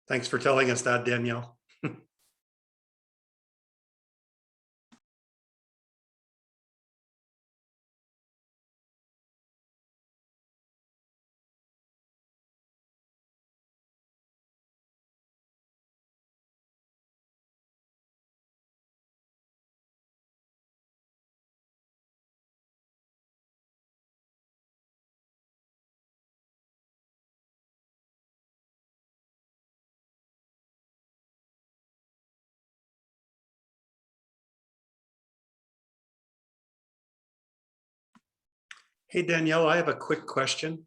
Thanks for telling us that, Danielle. Hey, Danielle, I have a quick question.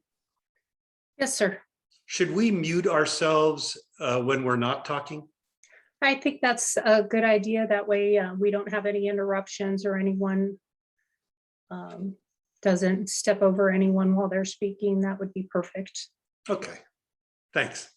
Yes, sir. Should we mute ourselves when we're not talking? I think that's a good idea. That way we don't have any interruptions or anyone doesn't step over anyone while they're speaking. That would be perfect. Okay, thanks.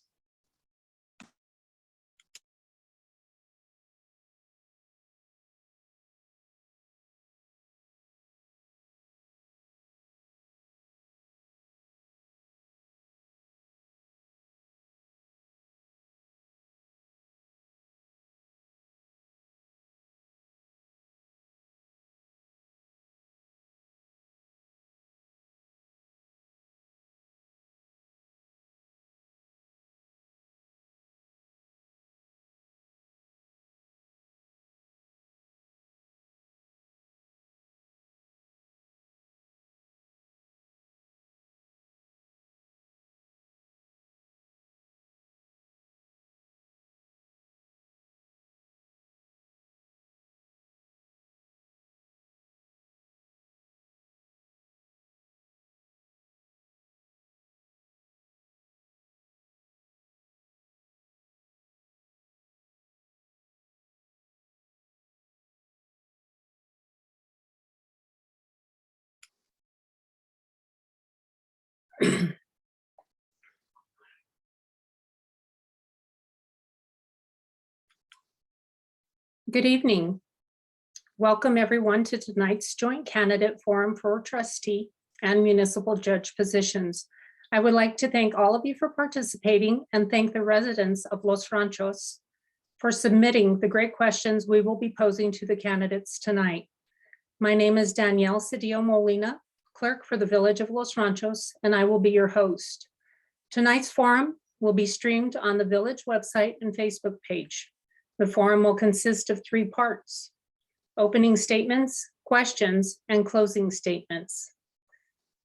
Good evening. Welcome everyone to tonight's joint candidate forum for trustee and municipal judge positions. I would like to thank all of you for participating and thank the residents of Los Ranchos for submitting the great questions we will be posing to the candidates tonight. My name is Danielle Cedillo Molina, clerk for the Village of Los Ranchos, and I will be your host. Tonight's forum will be streamed on the Village website and Facebook page. The forum will consist of 3 parts: opening statements, questions, and closing statements.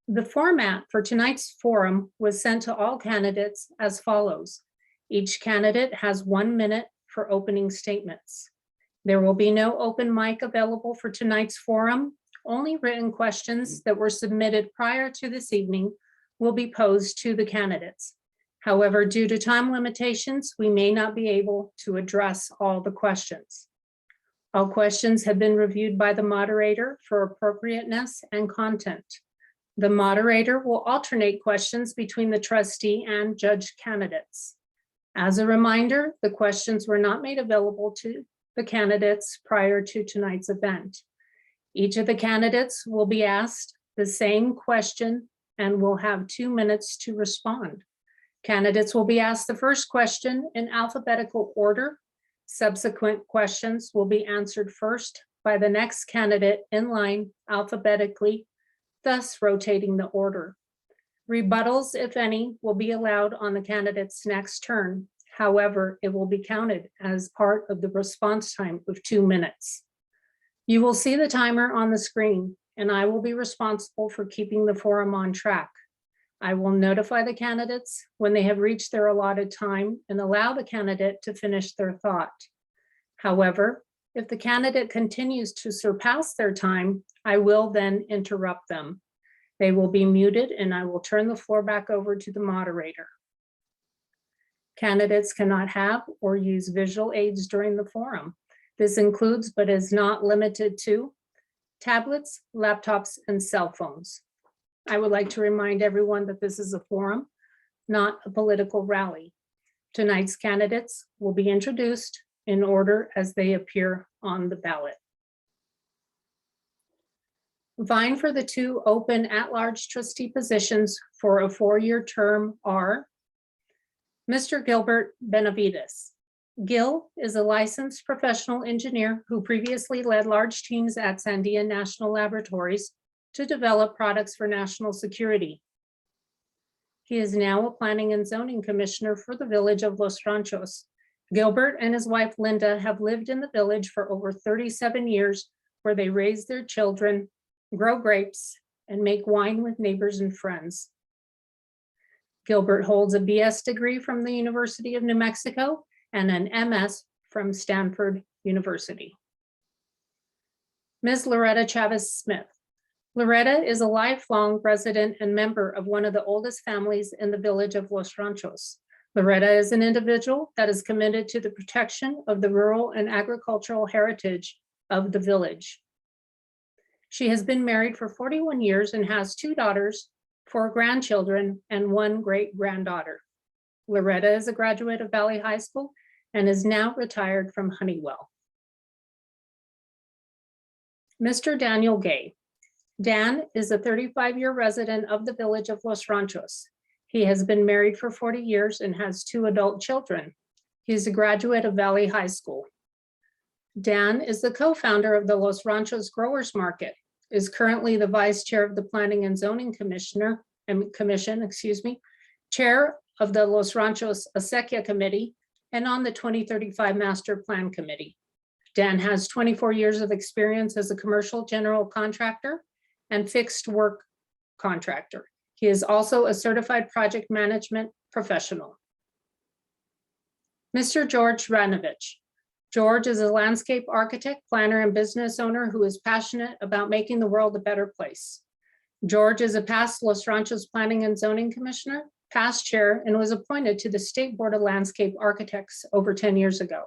The format for tonight's forum was sent to all candidates as follows. Each candidate has 1 minute for opening statements. There will be no open mic available for tonight's forum. Only written questions that were submitted prior to this evening will be posed to the candidates. However, due to time limitations, we may not be able to address all the questions. All questions have been reviewed by the moderator for appropriateness and content. The moderator will alternate questions between the trustee and judge candidates. As a reminder, the questions were not made available to the candidates prior to tonight's event. Each of the candidates will be asked the same question and will have 2 minutes to respond. Candidates will be asked the first question in alphabetical order. Subsequent questions will be answered first by the next candidate in line alphabetically, thus rotating the order. Rebuttals, if any, will be allowed on the candidate's next turn. However, it will be counted as part of the response time of 2 minutes. You will see the timer on the screen, and I will be responsible for keeping the forum on track. I will notify the candidates when they have reached their allotted time and allow the candidate to finish their thought. However, if the candidate continues to surpass their time, I will then interrupt them. They will be muted and I will turn the floor back over to the moderator. Candidates cannot have or use visual aids during the forum. This includes, but is not limited to, tablets, laptops, and cell phones. I would like to remind everyone that this is a forum, not a political rally. Tonight's candidates will be introduced in order as they appear on the ballot. Vying for the 2 open at-large trustee positions for a 4-year term are Mr. Gilbert Benavides. Gil is a licensed professional engineer who previously led large teams at Sandia National Laboratories to develop products for national security. He is now a planning and zoning commissioner for the village of Los Ranchos. Gilbert and his wife Linda have lived in the village for over 37 years, where they raise their children, grow grapes, and make wine with neighbors and friends. Gilbert holds a BS degree from the University of New Mexico and an MS from Stanford University. Ms. Loretta Chavez Smith. Loretta is a lifelong resident and member of one of the oldest families in the village of Los Ranchos. Loretta is an individual that is committed to the protection of the rural and agricultural heritage of the village. She has been married for 41 years and has 2 daughters, 4 grandchildren, and 1 great-granddaughter. Loretta is a graduate of Valley High School and is now retired from Honeywell. Mr. Daniel Gay. Dan is a 35-year resident of the village of Los Ranchos. He has been married for 40 years and has 2 adult children. He is a graduate of Valley High School. Dan is the co-founder of the Los Ranchos Growers Market, is currently the vice chair of the Planning and Zoning Commission, chair of the Los Ranchos Acequia Committee, and on the 2035 Master Plan Committee. Dan has 24 years of experience as a commercial general contractor and fixed work contractor. He is also a certified project management professional. Mr. George Ranovich. George is a landscape architect, planner, and business owner who is passionate about making the world a better place. George is a past Los Ranchos Planning and Zoning Commissioner, past chair, and was appointed to the State Board of Landscape Architects over 10 years ago,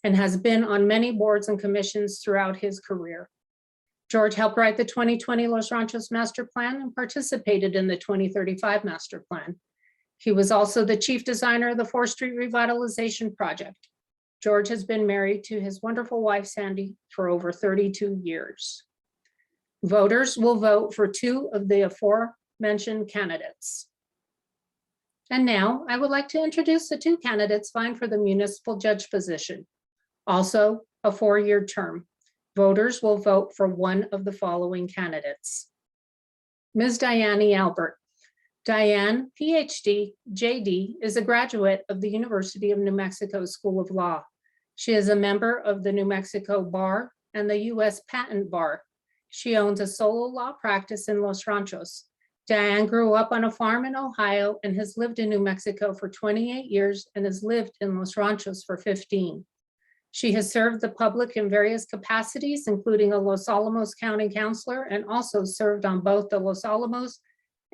and has been on many boards and commissions throughout his career. George helped write the 2020 Los Ranchos Master Plan and participated in the 2035 Master Plan. He was also the chief designer of the 4th Street Revitalization Project. George has been married to his wonderful wife, Sandy, for over 32 years. Voters will vote for 2 of the aforementioned candidates. And now I would like to introduce the 2 candidates vying for the municipal judge position, also a 4-year term. Voters will vote for one of the following candidates. Ms. Diane Albert. Diane, PhD, JD, is a graduate of the University of New Mexico School of Law. She is a member of the New Mexico Bar and the U.S. Patent Bar. She owns a solo law practice in Los Ranchos. Diane grew up on a farm in Ohio and has lived in New Mexico for 28 years and has lived in Los Ranchos for 15. She has served the public in various capacities, including a Los Alamos County Councilor, and also served on both the Los Alamos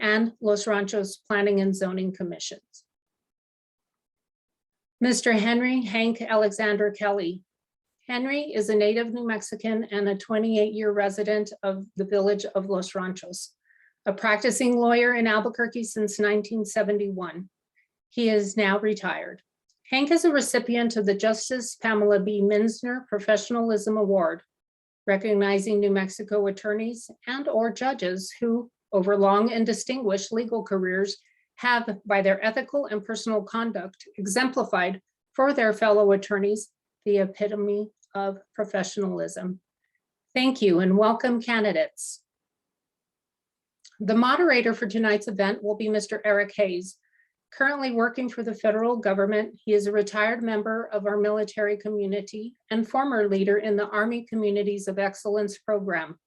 and Los Ranchos Planning and Zoning Commissions. Mr. Henry Hank Alexander Kelly. Henry is a native New Mexican and a 28-year resident of the village of Los Ranchos, a practicing lawyer in Albuquerque since 1971. He is now retired. Hank is a recipient of the Justice Pamela B. Minsner Professionalism Award, recognizing New Mexico attorneys and/or judges who, over long and distinguished legal careers, have, by their ethical and personal conduct, exemplified for their fellow attorneys the epitome of professionalism. Thank you and welcome, candidates. The moderator for tonight's event will be Mr. Eric Hayes. Currently working for the federal government, he is a retired member of our military community and former leader in the Army Communities of Excellence program,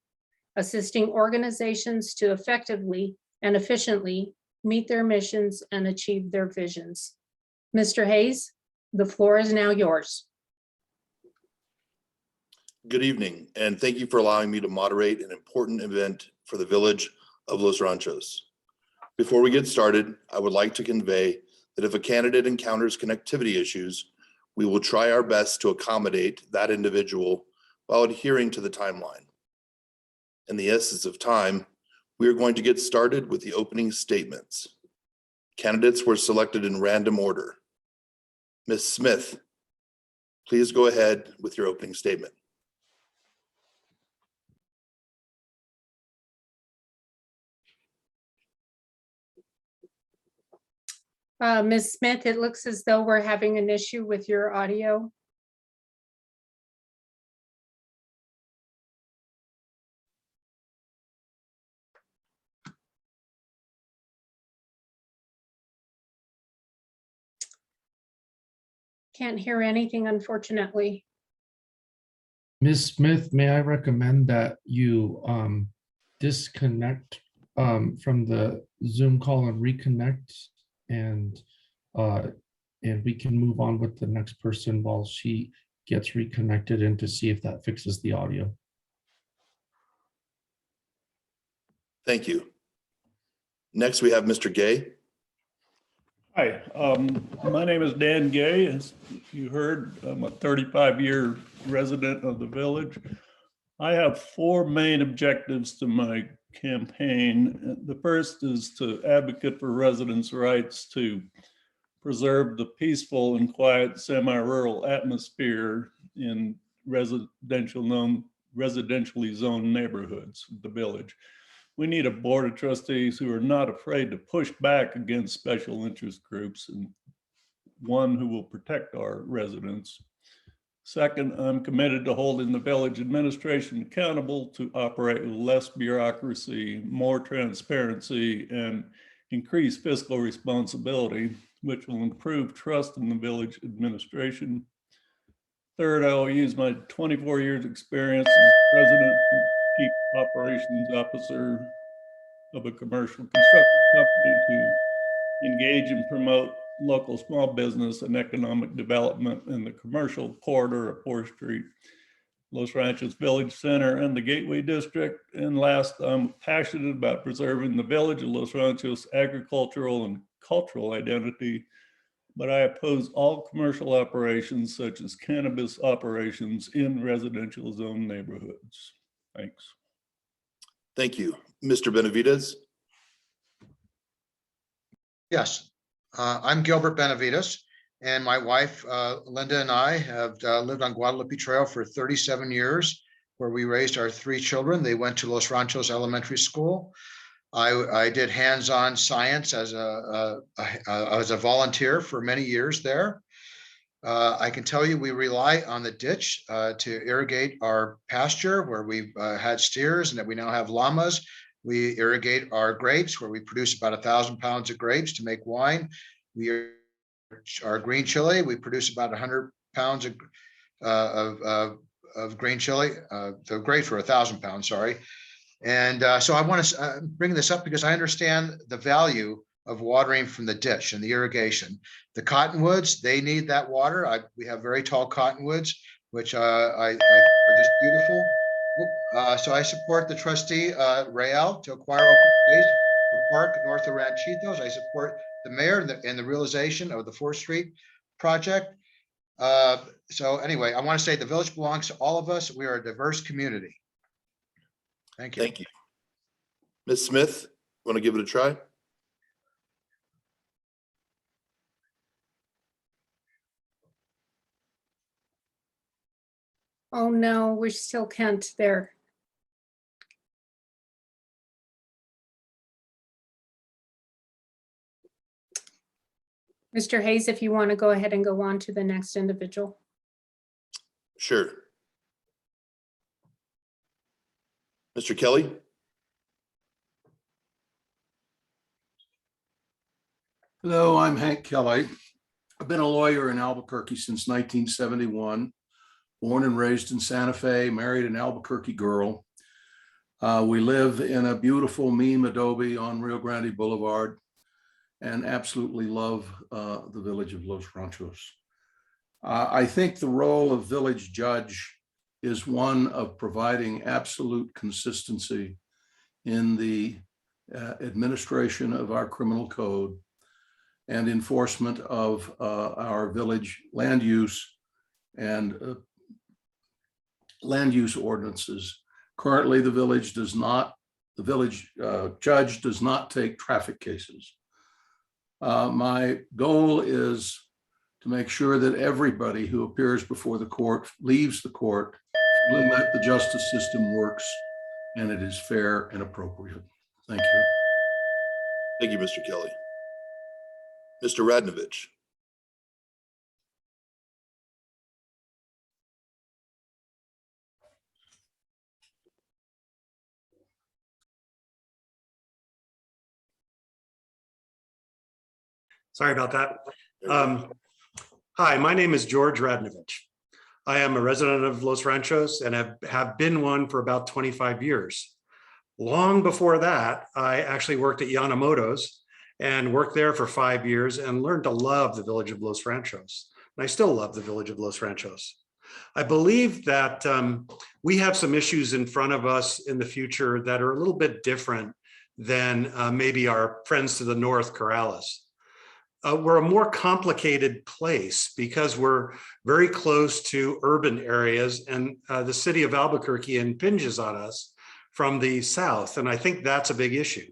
assisting organizations to effectively and efficiently meet their missions and achieve their visions. Mr. Hayes, the floor is now yours. Good evening, and thank you for allowing me to moderate an important event for the village of Los Ranchos. Before we get started, I would like to convey that if a candidate encounters connectivity issues, we will try our best to accommodate that individual while adhering to the timeline. In the essence of time, we are going to get started with the opening statements. Candidates were selected in random order. Ms. Smith, please go ahead with your opening statement. Ms. Smith, it looks as though we're having an issue with your audio. Can't hear anything, unfortunately. Ms. Smith, may I recommend that you disconnect from the Zoom call and reconnect, and we can move on with the next person while she gets reconnected, and to see if that fixes the audio. Thank you. Next, we have Mr. Gay. Hi, my name is Dan Gay. As you heard, I'm a 35-year resident of the village. I have four main objectives to my campaign. The first is to advocate for residents' rights to preserve the peaceful and quiet semi-rural atmosphere in residentially zoned neighborhoods of the village. We need a board of trustees who are not afraid to push back against special interest groups, and one who will protect our residents. Second, I'm committed to holding the village administration accountable to operate with less bureaucracy, more transparency, and increase fiscal responsibility, which will improve trust in the village administration. Third, I will use my 24 years experience as president and chief operations officer of a commercial construction company to engage and promote local small business and economic development in the commercial corridor of 4th Street, Los Ranchos Village Center, and the Gateway District. And last, I'm passionate about preserving the village of Los Ranchos' agricultural and cultural identity, but I oppose all commercial operations such as cannabis operations in residential zone neighborhoods. Thanks. Thank you. Mr. Benavides. Yes, I'm Gilbert Benavides, and my wife, Linda, and I have lived on Guadalupe Trail for 37 years, where we raised our three children. They went to Los Ranchos Elementary School. I did hands-on science as a volunteer for many years there. I can tell you we rely on the ditch to irrigate our pasture, where we've had steers and that we now have llamas. We irrigate our grapes, where we produce about 1,000 pounds of grapes to make wine. Our green chili, we produce about 100 pounds of green chili. The grapes were 1,000 pounds, sorry. And so I want to bring this up because I understand the value of watering from the ditch and the irrigation. The cottonwoods, they need that water. We have very tall cottonwoods, which are just beautiful. So I support the trustee Rael to acquire open space for park north of Ranchitos. I support the mayor and the realization of the 4th Street project. So anyway, I want to say the village belongs to all of us. We are a diverse community. Thank you. Thank you. Ms. Smith, want to give it a try? Oh no, we still can't there. Mr. Hayes, if you want to go ahead and go on to the next individual. Sure. Mr. Kelly? Hello, I'm Hank Kelly. I've been a lawyer in Albuquerque since 1971, born and raised in Santa Fe, married an Albuquerque girl. We live in a beautiful Meme adobe on Rio Grande Boulevard and absolutely love the village of Los Ranchos. I think the role of village judge is one of providing absolute consistency in the administration of our criminal code and enforcement of our village land use and land use ordinances. Currently, the village judge does not take traffic cases. My goal is to make sure that everybody who appears before the court leaves the court feeling that the justice system works and it is fair and appropriate. Thank you. Thank you, Mr. Kelly. Mr. Radnovich. Sorry about that. Hi, my name is George Radnovich. I am a resident of Los Ranchos and have been one for about 25 years. Long before that, I actually worked at Yanamoto's and worked there for 5 years and learned to love the village of Los Ranchos. And I still love the village of Los Ranchos. I believe that we have some issues in front of us in the future that are a little bit different than maybe our friends to the north, Corrales. We're a more complicated place because we're very close to urban areas, and the city of Albuquerque impinges on us from the south. And I think that's a big issue.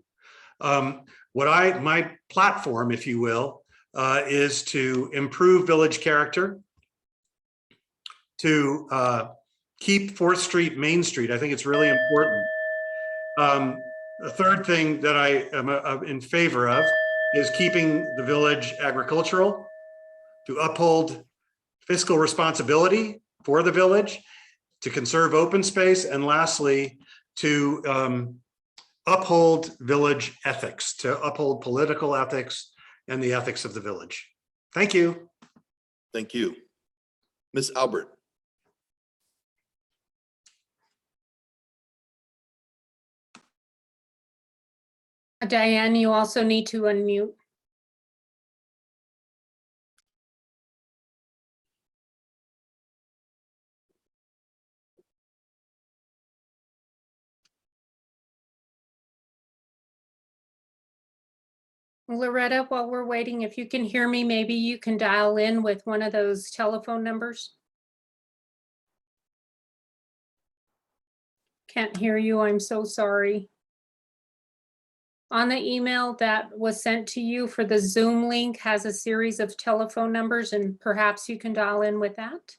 My platform, if you will, is to improve village character, to keep 4th Street Main Street. I think it's really important. The third thing that I am in favor of is keeping the village agricultural, to uphold fiscal responsibility for the village, to conserve open space, and lastly, to uphold village ethics, to uphold political ethics and the ethics of the village. Thank you. Thank you. Ms. Albert. Diane, you also need to unmute. Loretta, while we're waiting, if you can hear me, maybe you can dial in with one of those telephone numbers. Can't hear you, I'm so sorry. On the email that was sent to you for the Zoom link has a series of telephone numbers, and perhaps you can dial in with that.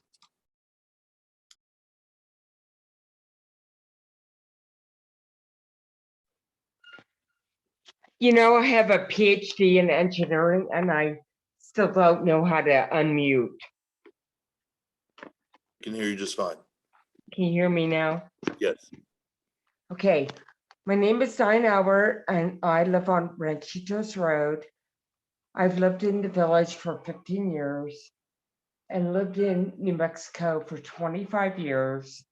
You know, I have a PhD in engineering and I still don't know how to unmute. Can hear you just fine. Can you hear me now? Yes. Okay, my name is Diane Albert and I live on Ranchitos Road. I've lived in the village for 15 years and lived in New Mexico for 25 years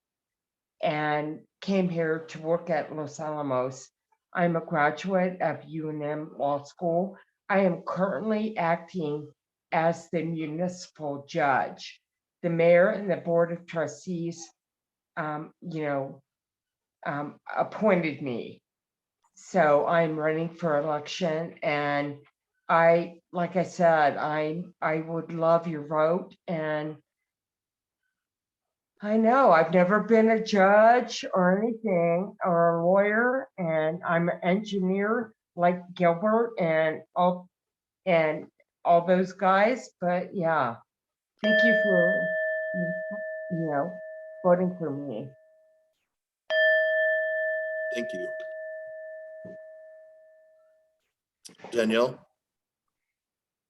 and came here to work at Los Alamos. I'm a graduate of UNM Law School. I am currently acting as the municipal judge. The mayor and the board of trustees, appointed me. So I'm running for election, and like I said, I would love your vote. And I know I've never been a judge or anything or a lawyer, and I'm an engineer like Gilbert and all those guys. But yeah, thank you for voting for me. Thank you. Danielle,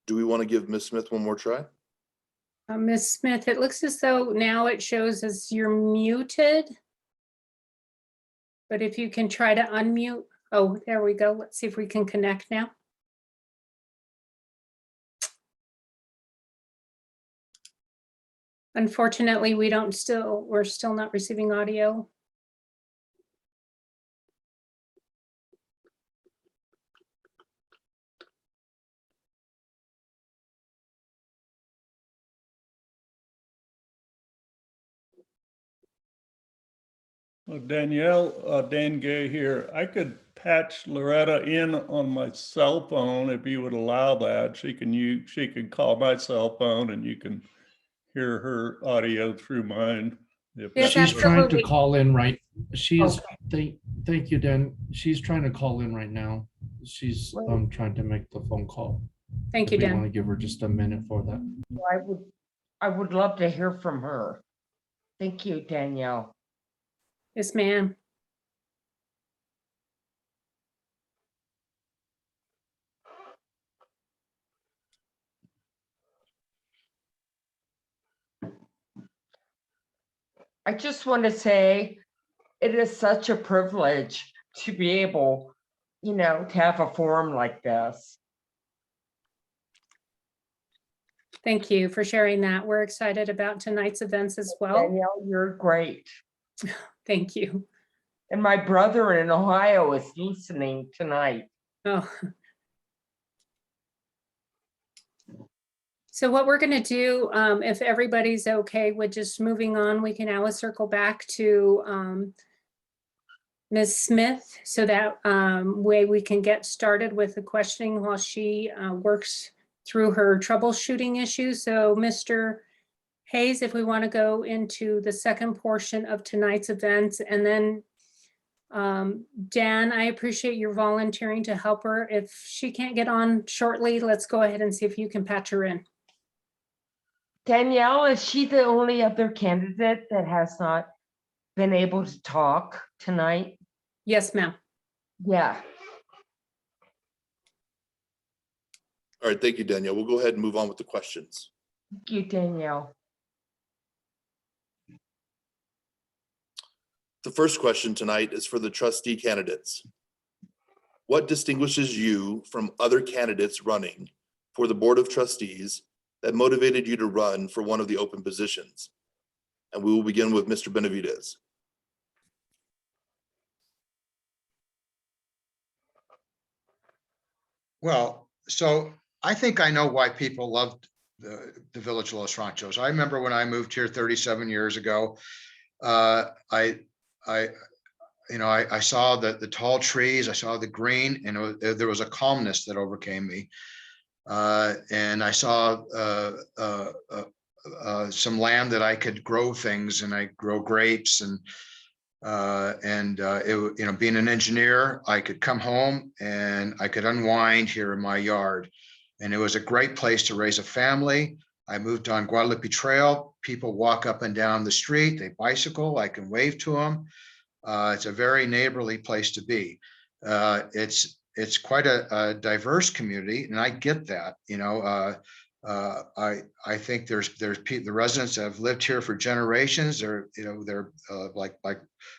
do we want to give Ms. Smith one more try? Ms. Smith, it looks as though now it shows as you're muted. But if you can try to unmute. Oh, there we go. Let's see if we can connect now. Unfortunately, we're still not receiving audio. Danielle, Dan Gay here. I could patch Loretta in on my cell phone if you would allow that. She can call my cell phone and you can hear her audio through mine. Yes, She's trying to absolutely. call in right. She's, Okay. thank you, Dan. She's trying to call in right now. She's trying to make the phone call. Thank you, We want Dan. to give her just a minute for that. I would love to hear from her. Thank you, Danielle. Yes, ma'am. I just want to say it is such a privilege to be able, to have a forum like this. Thank you for sharing that. We're excited about tonight's events as well. Danielle, you're great. Thank you. And my brother in Ohio is listening tonight. Oh. So what we're going to do, if everybody's okay with just moving on, we can always circle back to Ms. Smith, so that way we can get started with the questioning while she works through her troubleshooting issues. So Mr. Hayes, if we want to go into the second portion of tonight's events, and then Dan, I appreciate your volunteering to help her. If she can't get on shortly, let's go ahead and see if you can patch her in. Danielle, is she the only other candidate that has not been able to talk tonight? Yes, ma'am. Yeah. All right, thank you, Danielle. We'll go ahead and move on with the questions. Thank you, Danielle. The first question tonight is for the trustee candidates. What distinguishes you from other candidates running for the Board of Trustees that motivated you to run for one of the open positions? And we will begin with Mr. Benavidez. Well, so I think I know why people loved the Village of Los Ranchos. I remember when I moved here 37 years ago, I saw the tall trees, I saw the green, and there was a calmness that overcame me. And I saw some land that I could grow things, and I grow grapes, and being an engineer, I could come home and I could unwind here in my yard, and it was a great place to raise a family. I moved on Guadalupe Trail. People walk up and down the street, they bicycle, I can wave to them. It's a very neighborly place to be. It's quite a diverse community, and I get that. I think there's the residents that have lived here for generations. They're like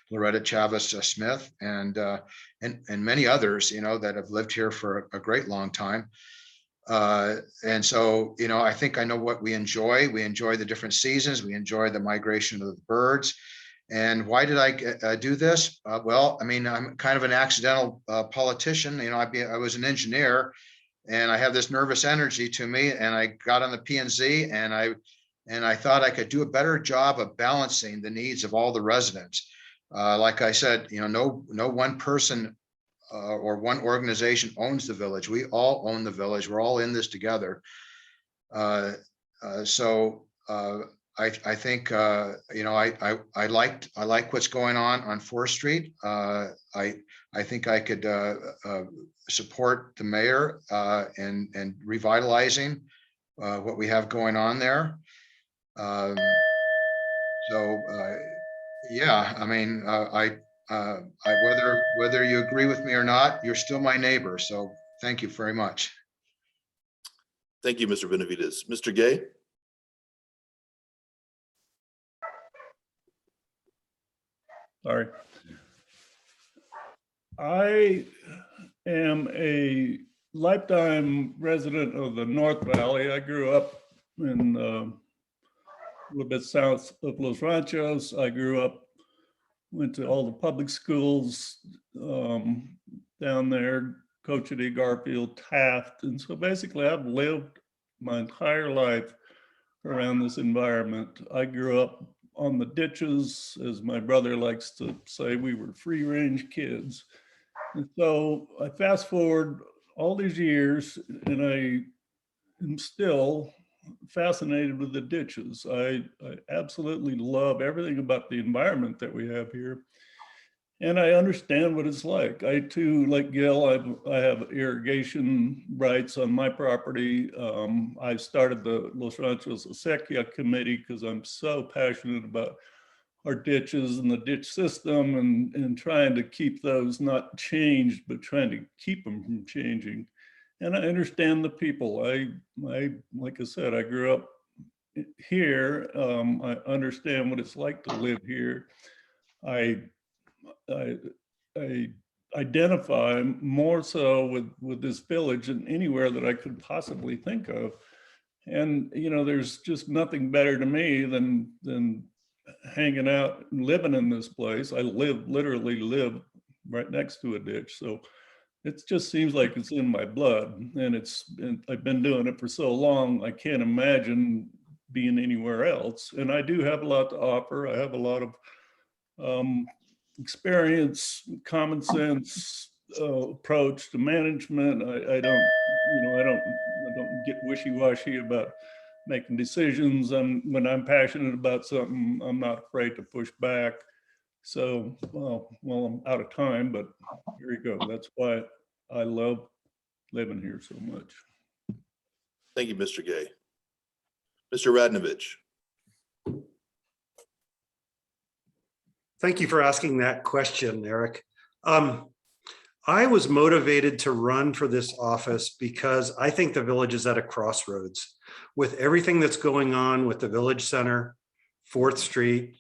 Loretta Chavez Smith and many others that have lived here for a great long time. And so I think I know what we enjoy. We enjoy the different seasons. We enjoy the migration of the birds. And why did I do this? Well, I mean, I'm kind of an accidental politician. I was an engineer, and I have this nervous energy to me, and I got on the P&Z, and I thought I could do a better job of balancing the needs of all the residents. Like I said, no one person or one organization owns the village. We all own the village. We're all in this together. So I think I like what's going on 4th Street. I think I could support the mayor and revitalizing what we have going on there. Yeah, I mean, whether you agree with me or not, you're still my neighbor. So thank you very much. Thank you, Mr. Benavidez. Mr. Gay? Sorry. I am a lifetime resident of the North Valley. I grew up in a little bit south of Los Ranchos. I grew up, went to all the public schools down there, Cochiti, Garfield, Taft. And so basically I've lived my entire life around this environment. I grew up on the ditches, as my brother likes to say. We were free range kids. And so I fast forward all these years, and I am still fascinated with the ditches. I absolutely love everything about the environment that we have here. And I understand what it's like. I too, like Gil, I have irrigation rights on my property. I started the Los Ranchos Acequia Committee because I'm so passionate about our ditches and the ditch system, and trying to keep those not changed, but trying to keep them from changing. And I understand the people. Like I said, I grew up here. I understand what it's like to live here. I identify more so with this village than anywhere that I could possibly think of. And, you know, there's just nothing better to me than hanging out and living in this place. I literally live right next to a ditch. So it just seems like it's in my blood, and I've been doing it for so long, I can't imagine being anywhere else. And I do have a lot to offer. I have a lot of experience, common sense approach to management. I don't get wishy-washy about making decisions. When I'm passionate about something, I'm not afraid to push back. So, well, I'm out of time, but here you go. That's why I love living here so much. Thank you, Mr. Gay. Mr. Radnovich. Thank you for asking that question, Eric. I was motivated to run for this office because I think the village is at a crossroads with everything that's going on with the Village Center, 4th Street,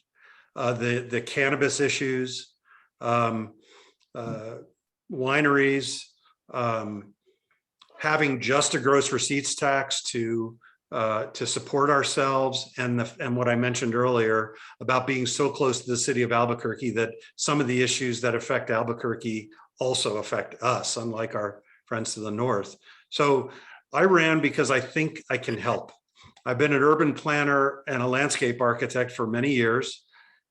the cannabis issues, wineries, having just a gross receipts tax to support ourselves, and what I mentioned earlier about being so close to the city of Albuquerque that some of the issues that affect Albuquerque also affect us, unlike our friends to the north. So I ran because I think I can help. I've been an urban planner and a landscape architect for many years,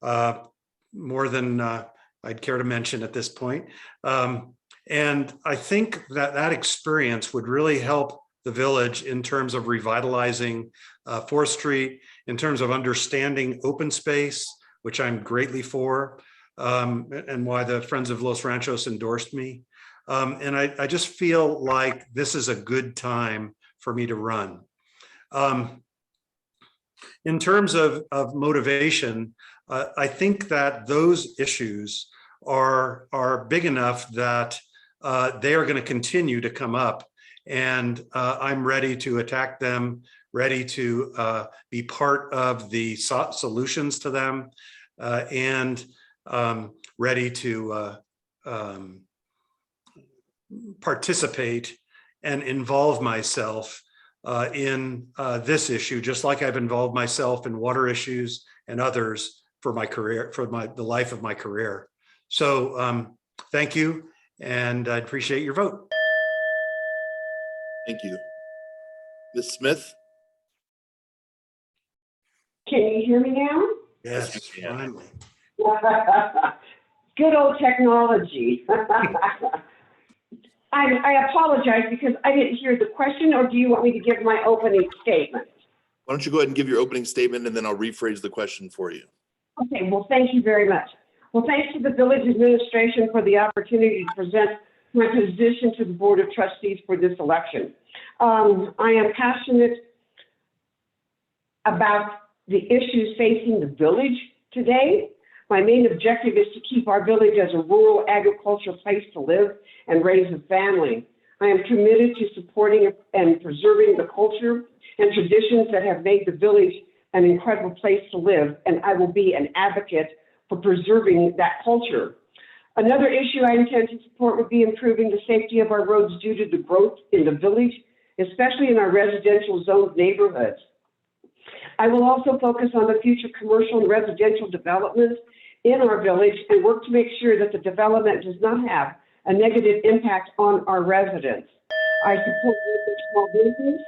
more than I'd care to mention at this point. And I think that experience would really help the village in terms of revitalizing 4th Street, in terms of understanding open space, which I'm greatly for, and why the Friends of Los Ranchos endorsed me. And I just feel like this is a good time for me to run. In terms of motivation, I think that those issues are big enough that they are going to continue to come up, and I'm ready to attack them, ready to be part of the solutions to them, and ready to participate and involve myself in this issue, just like I've involved myself in water issues and others for my career, for the life of my career. So thank you, and I appreciate your vote. Thank you. Ms. Smith? Can you hear me now? Yes, Yes, we can. finally. Good old technology. I apologize because I didn't hear the question, or do you want me to give my opening statement? Why don't you go ahead and give your opening statement, and then I'll rephrase the question for you. Okay, well, thank you very much. Well, thanks to the village administration for the opportunity to present my position to the Board of Trustees for this election. I am passionate about the issues facing the village today. My main objective is to keep our village as a rural agricultural place to live and raise a family. I am committed to supporting and preserving the culture and traditions that have made the village an incredible place to live, and I will be an advocate for preserving that culture. Another issue I intend to support would be improving the safety of our roads due to the growth in the village, especially in our residential zoned neighborhoods. I will also focus on the future commercial and residential developments in our village and work to make sure that the development does not have a negative impact on our residents. I support small business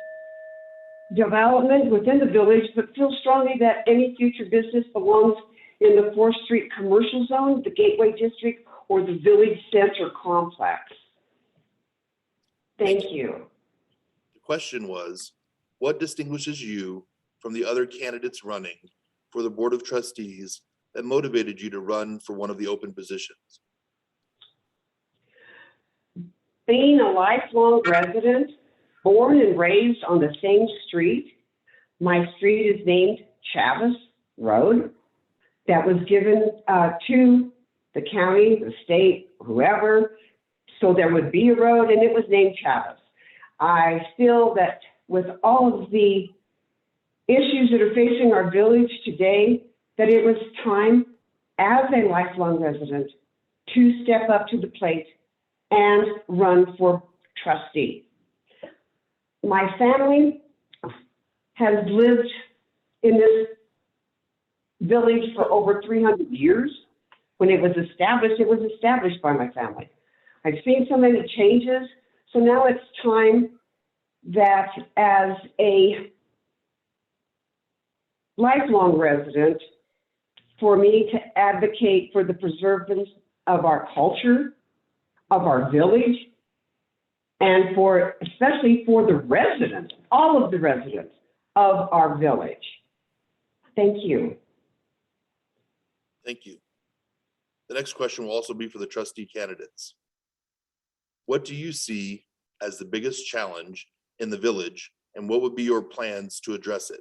development within the village, but feel strongly that any future business belongs in the 4th Street commercial zone, the Gateway District, or the Village Center complex. Thank you. The question was, what distinguishes you from the other candidates running for the Board of Trustees that motivated you to run for one of the open positions? Being a lifelong resident, born and raised on the same street, my street is named Chavez Road. That was given to the county, the state, whoever, so there would be a road, and it was named Chavez. I feel that with all of the issues that are facing our village today that it was time as a lifelong resident to step up to the plate and run for trustee. My family has lived in this village for over 300 years. When it was established by my family. I've seen so many changes, so now it's time that as a lifelong resident, for me to advocate for the preservance of our culture, of our village, and for, especially for the residents, all of the residents of our village. Thank you. Thank you. The next question will also be for the trustee candidates. What do you see as the biggest challenge in the village, and what would be your plans to address it?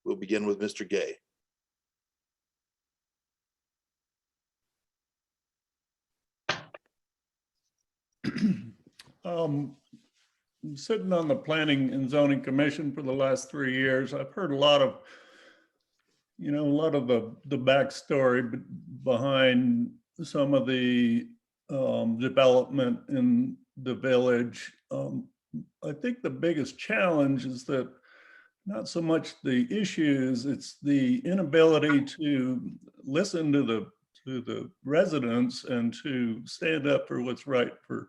We'll begin with Mr. Gay. Sitting on the Planning and Zoning Commission for the last 3 years, I've heard a lot of the backstory behind some of the development in the village. I think the biggest challenge is that not so much the issues, it's the inability to listen to the residents and to stand up for what's right for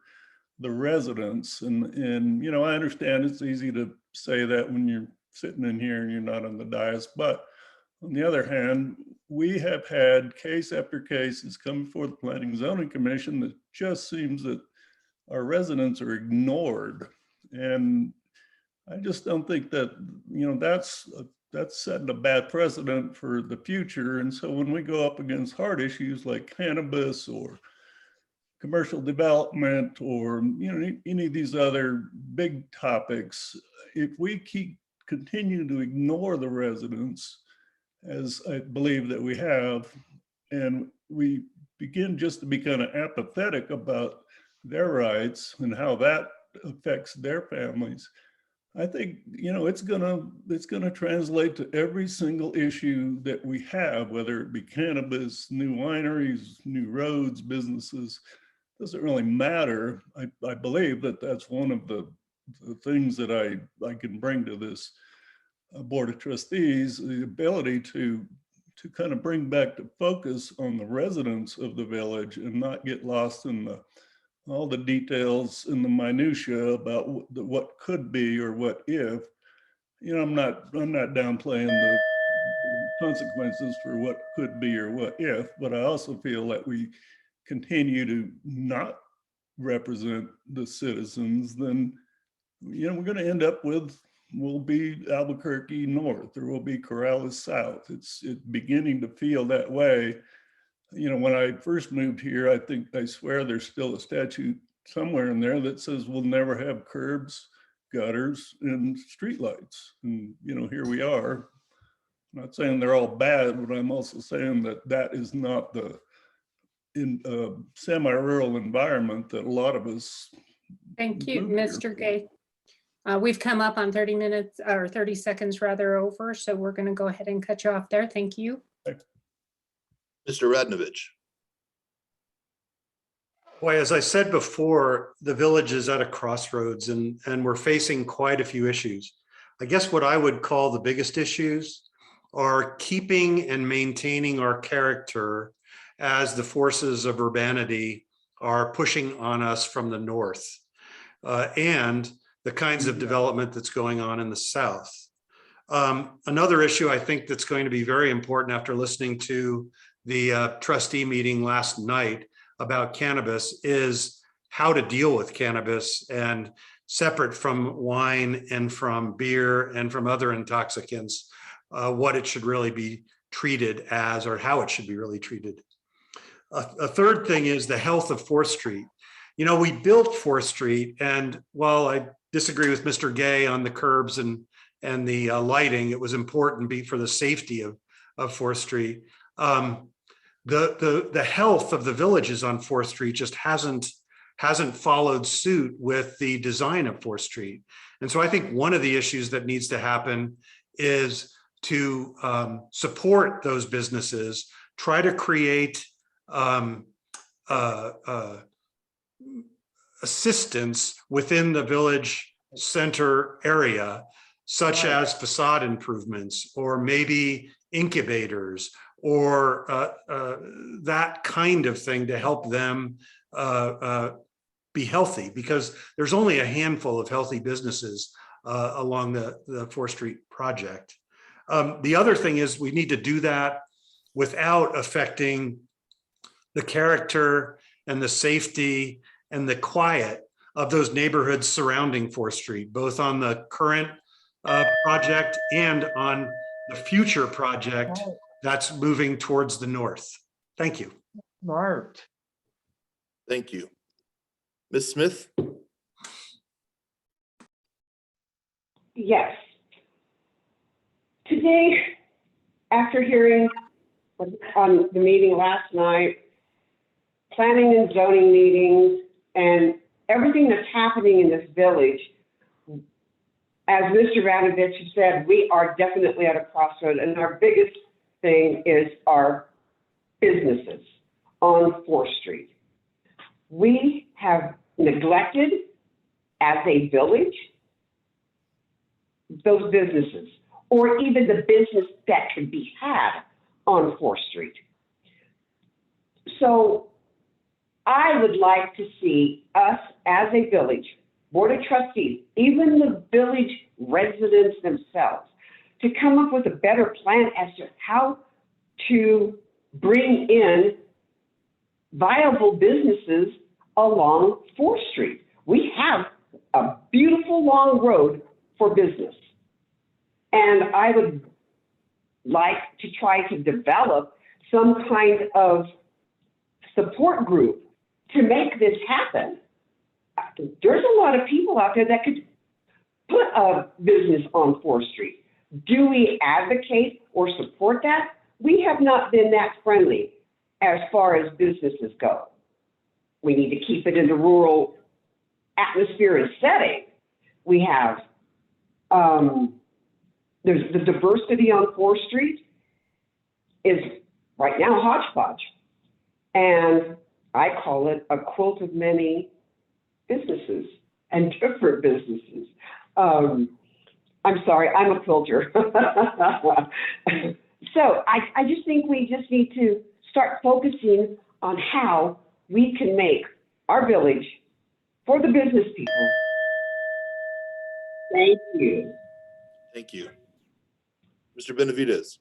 the residents. And you know, I understand it's easy to say that when you're sitting in here and you're not on the dais, but on the other hand, we have had case after case that's come before the Planning and Zoning Commission that just seems that our residents are ignored. And I just don't think that, you know, that's setting a bad precedent for the future. And so when we go up against hard issues like cannabis or commercial development or, you know, any of these other big topics, if we continue to ignore the residents, as I believe that we have, and we begin just to be kind of apathetic about their rights and how that affects their families, I think, you know, it's gonna translate to every single issue that we have, whether it be cannabis, new wineries, new roads, businesses, doesn't really matter. I believe that that's one of the things that I can bring to this Board of Trustees, the ability to kind of bring back the focus on the residents of the village and not get lost in all the details and the minutia about what could be or what if. You know, I'm not downplaying the consequences for what could be or what if, but I also feel that we continue to not represent the citizens, then, you know, we're going to end up with, will be Albuquerque North, or will be Corrales South. It's beginning to feel that way. You know, when I first moved here, I swear there's still a statute somewhere in there that says we'll never have curbs, gutters, and streetlights. And, you know, here we are. I'm not saying they're all bad, but I'm also saying that that is not the semi-rural environment that a lot of us. Thank you, move here Mr. for. Gay. We've come up on 30 minutes or 30 seconds rather over, so we're going to go ahead and cut you off there. Thank you. Mr. Radnovich. Boy, as I said before, the village is at a crossroads and we're facing quite a few issues. I guess what I would call the biggest issues are keeping and maintaining our character as the forces of urbanity are pushing on us from the north, and the kinds of development that's going on in the south. Another issue I think that's going to be very important after listening to the trustee meeting last night about cannabis is how to deal with cannabis, and separate from wine and from beer and from other intoxicants, what it should really be treated as, or how it should be really treated. A third thing is the health of 4th Street. You know, we built 4th Street, and while I disagree with Mr. Gay on the curbs and the lighting, it was important for the safety of 4th Street. The health of the villages on 4th Street just hasn't followed suit with the design of 4th Street. And so I think one of the issues that needs to happen is to support those businesses, try to create assistance within the village center area, such Right. as facade improvements, or maybe incubators, or that kind of thing to help them be healthy, because there's only a handful of healthy businesses along the 4th Street project. The other thing is we need to do that without affecting the character and the safety and the quiet of those neighborhoods surrounding 4th Street, both on the current project and on the future project Right. that's moving towards the north. Thank you. Smart. Thank you. Ms. Smith? Yes. Today, after hearing on the meeting last night, planning and zoning meetings, and everything that's happening in this village, as Mr. Radovich said, we are definitely at a crossroad, and our biggest thing is our businesses on 4th Street. We have neglected, as a village, those businesses, or even the business that could be had on 4th Street. So I would like to see us as a village, Board of Trustees, even the village residents themselves, to come up with a better plan as to how to bring in viable businesses along 4th Street. We have a beautiful long road for business. And I would like to try to develop some kind of support group to make this happen. There's a lot of people out there that could put a business on 4th Street. Do we advocate or support that? We have not been that friendly as far as businesses go. We need to keep it in the rural atmosphere and setting. We have, there's the diversity on 4th Street is right now hodgepodge. And I call it a quilt of many businesses and different businesses. I'm sorry, I'm a quilter. So I just think we just need to start focusing on how we can make our village for the business people. Thank you. Thank you. Mr. Benavides?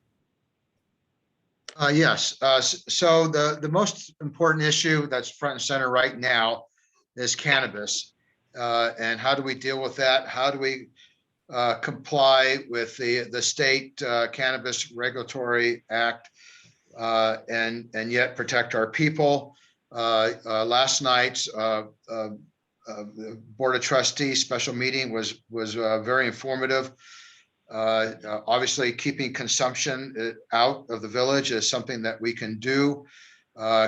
Yes, so the most important issue that's front and center right now is cannabis. And how do we deal with that? How do we comply with the state Cannabis Regulatory Act and yet protect our people? Last night's Board of Trustees special meeting was very informative. Obviously, keeping consumption out of the village is something that we can do.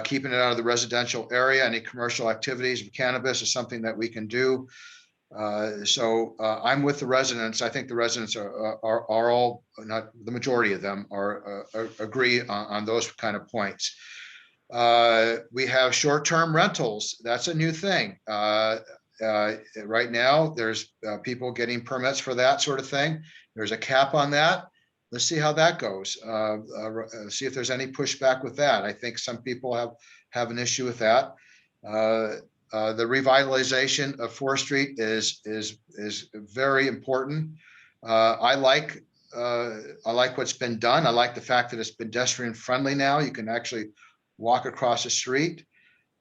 Keeping it out of the residential area, any commercial activities of cannabis is something that we can do. So I'm with the residents. I think the residents are all, not the majority of them, agree on those kind of points. We have short-term rentals. That's a new thing. Right now, there's people getting permits for that sort of thing. There's a cap on that. Let's see how that goes. See if there's any pushback with that. I think some people have an issue with that. The revitalization of 4th Street is very important. I like what's been done. I like the fact that it's pedestrian friendly now. You can actually walk across the street.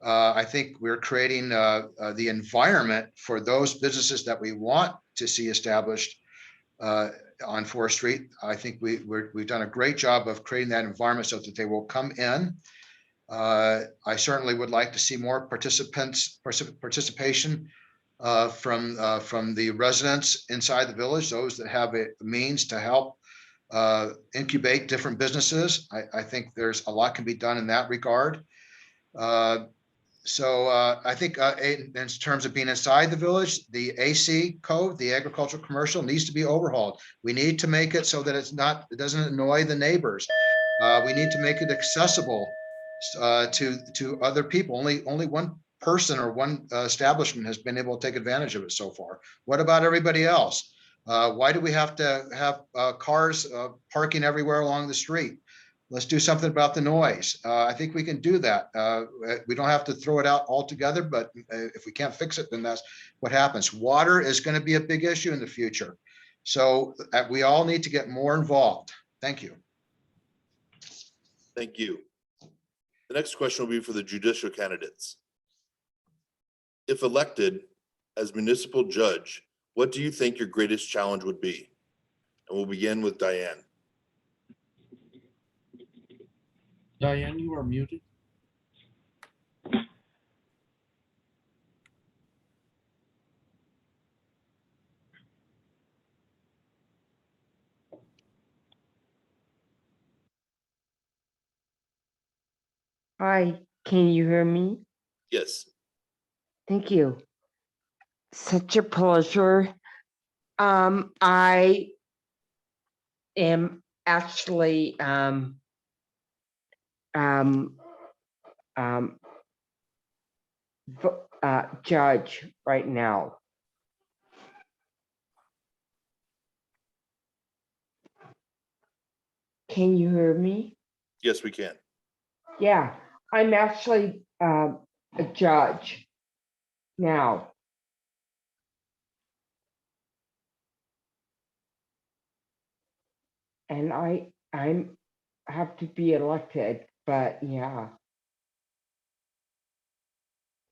I think we're creating the environment for those businesses that we want to see established on 4th Street. I think we've done a great job of creating that environment so that they will come in. I certainly would like to see more participation from the residents inside the village, those that have a means to help incubate different businesses. I think there's a lot can be done in that regard. So I think in terms of being inside the village, the AC code, the agricultural commercial needs to be overhauled. We need to make it so that it doesn't annoy the neighbors. We need to make it accessible to other people. Only one person or one establishment has been able to take advantage of it so far. What about everybody else? Why do we have to have cars parking everywhere along the street? Let's do something about the noise. I think we can do that. We don't have to throw it out altogether, but if we can't fix it, then that's what happens. Water is going to be a big issue in the future. So we all need to get more involved. Thank you. Thank you. The next question will be for the judicial candidates. If elected as municipal judge, what do you think your greatest challenge would be? And we'll begin with Diane. Diane, you are muted. Hi, can you hear me? Yes. Thank you. Such a pleasure. I am actually judge right now. Can you hear me? Yes, we can. Yeah, I'm actually a judge now. And I'm have to be elected, but yeah.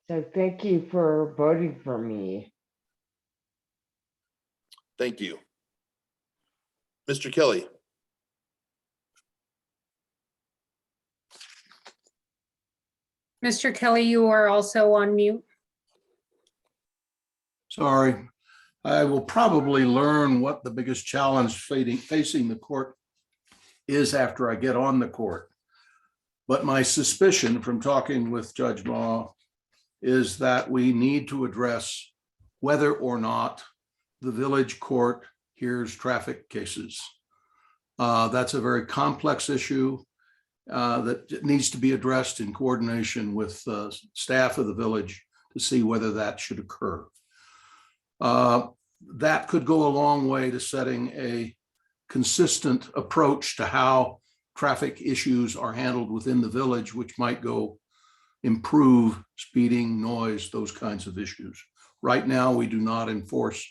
So thank you for voting for me. Thank you. Mr. Kelly. Mr. Kelly, you are also on mute. Sorry. I will probably learn what the biggest challenge facing the court is after I get on the court. But my suspicion from talking with Judge Ma is that we need to address whether or not the village court hears traffic cases. That's a very complex issue that needs to be addressed in coordination with staff of the village to see whether that should occur. That could go a long way to setting a consistent approach to how traffic issues are handled within the village, which might go improve speeding, noise, those kinds of issues. Right now, we do not enforce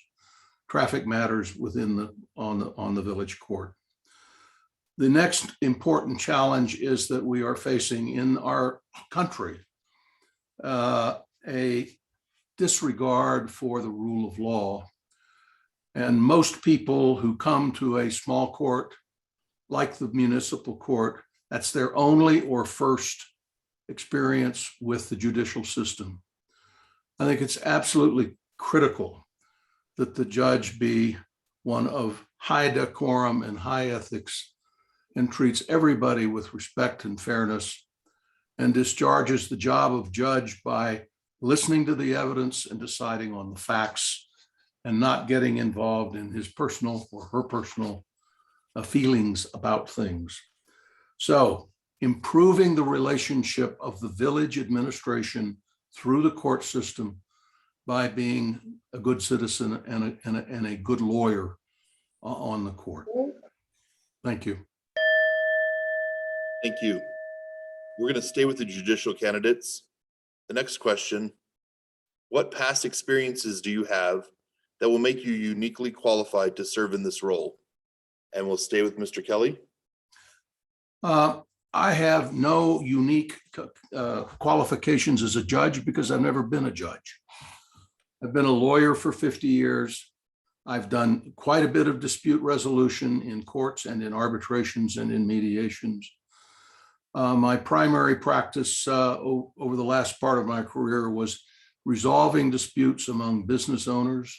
traffic matters within on the village court. The next important challenge is that we are facing in our country a disregard for the rule of law. And most people who come to a small court, like the municipal court, that's their only or first experience with the judicial system. I think it's absolutely critical that the judge be one of high decorum and high ethics and treats everybody with respect and fairness and discharges the job of judge by listening to the evidence and deciding on the facts and not getting involved in his personal or her personal feelings about things. So improving the relationship of the village administration through the court system by being a good citizen and a good lawyer on the court. Thank you. Thank you. We're going to stay with the judicial candidates. The next question, what past experiences do you have that will make you uniquely qualified to serve in this role? And we'll stay with Mr. Kelly. I have no unique qualifications as a judge because I've never been a judge. I've been a lawyer for 50 years. I've done quite a bit of dispute resolution in courts and in arbitrations and in mediations. My primary practice over the last part of my career was resolving disputes among business owners.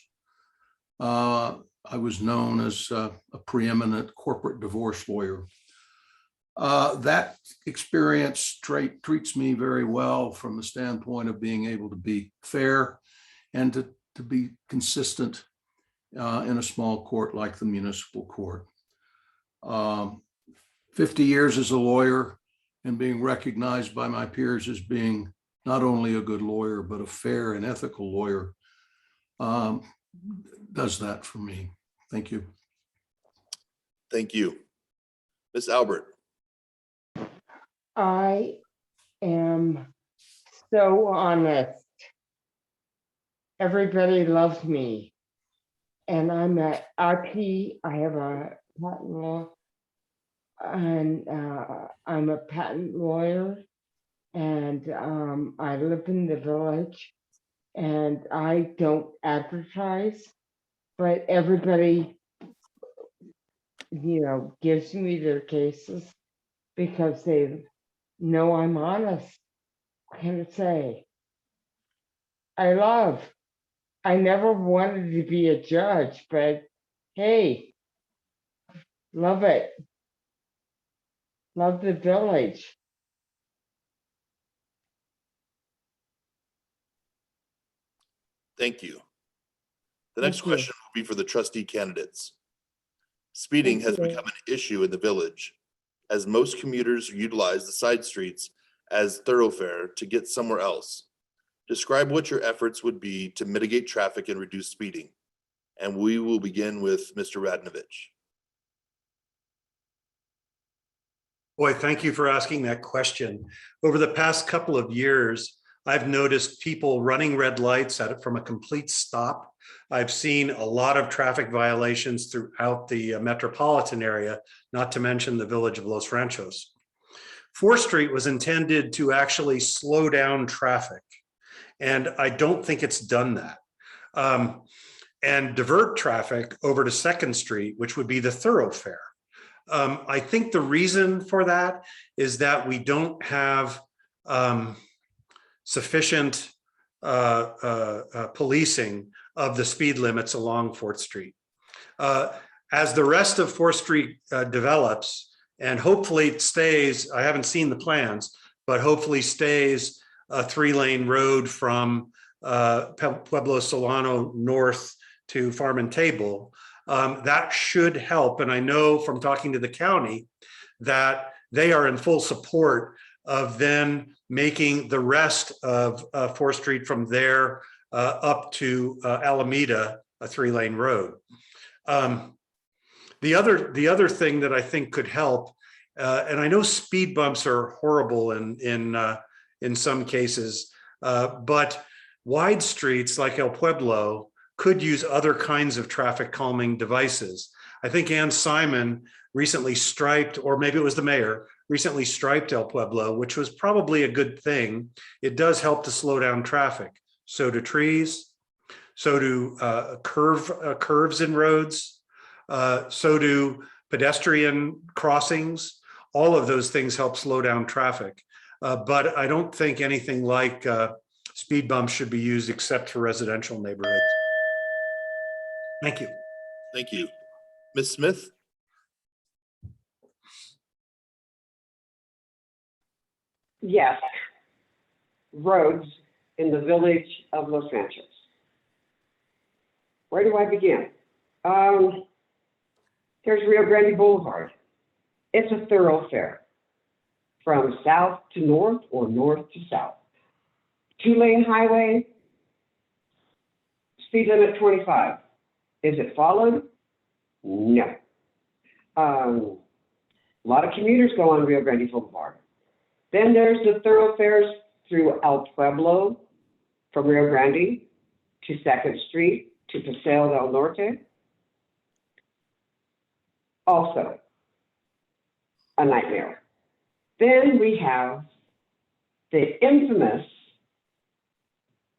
I was known as a preeminent corporate divorce lawyer. That experience treats me very well from the standpoint of being able to be fair and to be consistent in a small court like the municipal court. 50 years as a lawyer and being recognized by my peers as being not only a good lawyer, but a fair and ethical lawyer does that for me. Thank you. Thank you. Ms. Albert. I am so honest. Everybody loves me. And I'm at IP, I have a patent law, and I'm a patent lawyer, and I live in the village, and I don't advertise, but everybody, gives me their cases because they know I'm honest. What can I say? I never wanted to be a judge, but hey, love it. Love the village. Thank you. The next Thank you. question will be for the trustee candidates. Speeding Thank has you. become an issue in the village as most commuters utilize the side streets as thoroughfare to get somewhere else. Describe what your efforts would be to mitigate traffic and reduce speeding. And we will begin with Mr. Radnovich. Boy, thank you for asking that question. Over the past couple of years, I've noticed people running red lights from a complete stop. I've seen a lot of traffic violations throughout the metropolitan area, not to mention the village of Los Ranchos. 4th Street was intended to actually slow down traffic, and I don't think it's done that. And divert traffic over to 2nd Street, which would be the thoroughfare. I think the reason for that is that we don't have sufficient policing of the speed limits along 4th Street. As the rest of 4th Street develops, and hopefully it stays, I haven't seen the plans, but hopefully stays a 3-lane road from Pueblo Solano north to Farm and Table, that should help. And I know from talking to the county that they are in full support of then making the rest of 4th Street from there up to Alameda a 3-lane road. The other thing that I think could help, and I know speed bumps are horrible in some cases, but wide streets like El Pueblo could use other kinds of traffic calming devices. I think Ann Simon recently striped, or maybe it was the mayor, recently striped El Pueblo, which was probably a good thing. It does help to slow down traffic. So do trees, so do curves in roads, so do pedestrian crossings. All of those things help slow down traffic. But I don't think anything like speed bumps should be used except for residential neighborhoods. Thank you. Thank you. Ms. Smith? Yes, roads in the village of Los Ranchos. Where do I begin? There's Rio Grande Boulevard. It's a thoroughfare from south to north or north to south. 2-lane highway, speed limit 25. Is it followed? No. A lot of commuters go on Rio Grande Boulevard. Then there's the thoroughfares through El Pueblo, from Rio Grande to 2nd Street to Paseo del Norte. Also a nightmare. Then we have the infamous,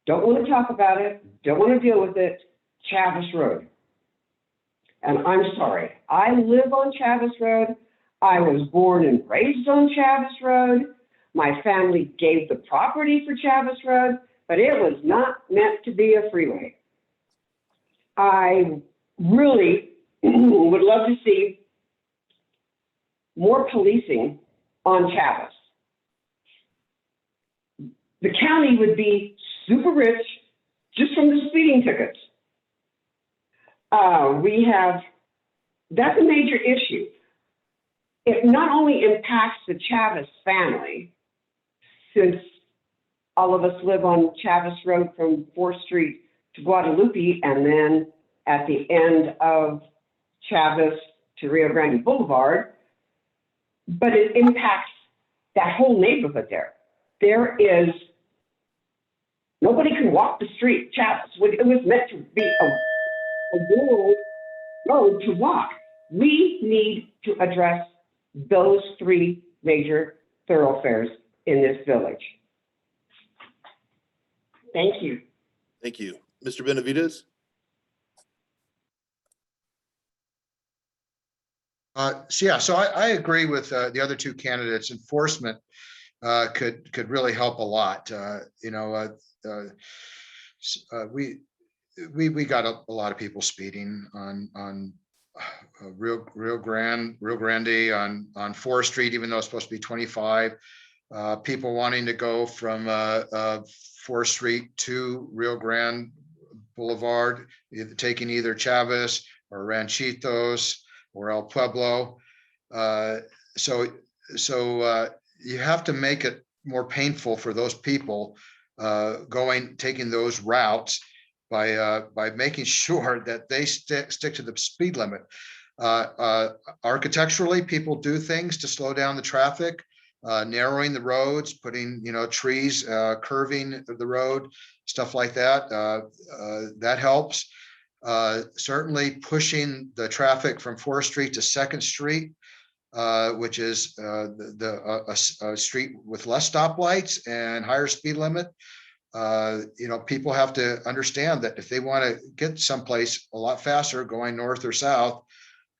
don't want to talk about it, don't want to deal with it, Chavis Road. And I'm sorry, I live on Chavis Road. I was born and raised on Chavis Road. My family gave the property for Chavis Road, but it was not meant to be a freeway. I really would love to see more policing on Chavez. The county would be super rich just from the speeding tickets. That's a major issue. It not only impacts the Chavez family, since all of us live on Chavez Road from 4th Street to Guadalupe, and then at the end of Chavez to Rio Grande Boulevard, but it impacts that whole neighborhood there. Nobody can walk the street, Chavez. It was meant to be a rural road to walk. We need to address those 3 major thoroughfares in this village. Thank you. Thank you. Mr. Benavides? So I agree with the other 2 candidates. Enforcement could really help a lot. We got a lot of people speeding on Rio Grande on 4th Street, even though it's supposed to be 25. People wanting to go from 4th Street to Rio Grande Boulevard, taking either Chavez or Ranchitos or El Pueblo. So you have to make it more painful for those people taking those routes by making sure that they stick to the speed limit. Architecturally, people do things to slow down the traffic, narrowing the roads, putting trees, curving the road, stuff like that. That helps. Certainly pushing the traffic from 4th Street to 2nd Street, which is a street with less stoplights and higher speed limit. People have to understand that if they want to get someplace a lot faster going north or south,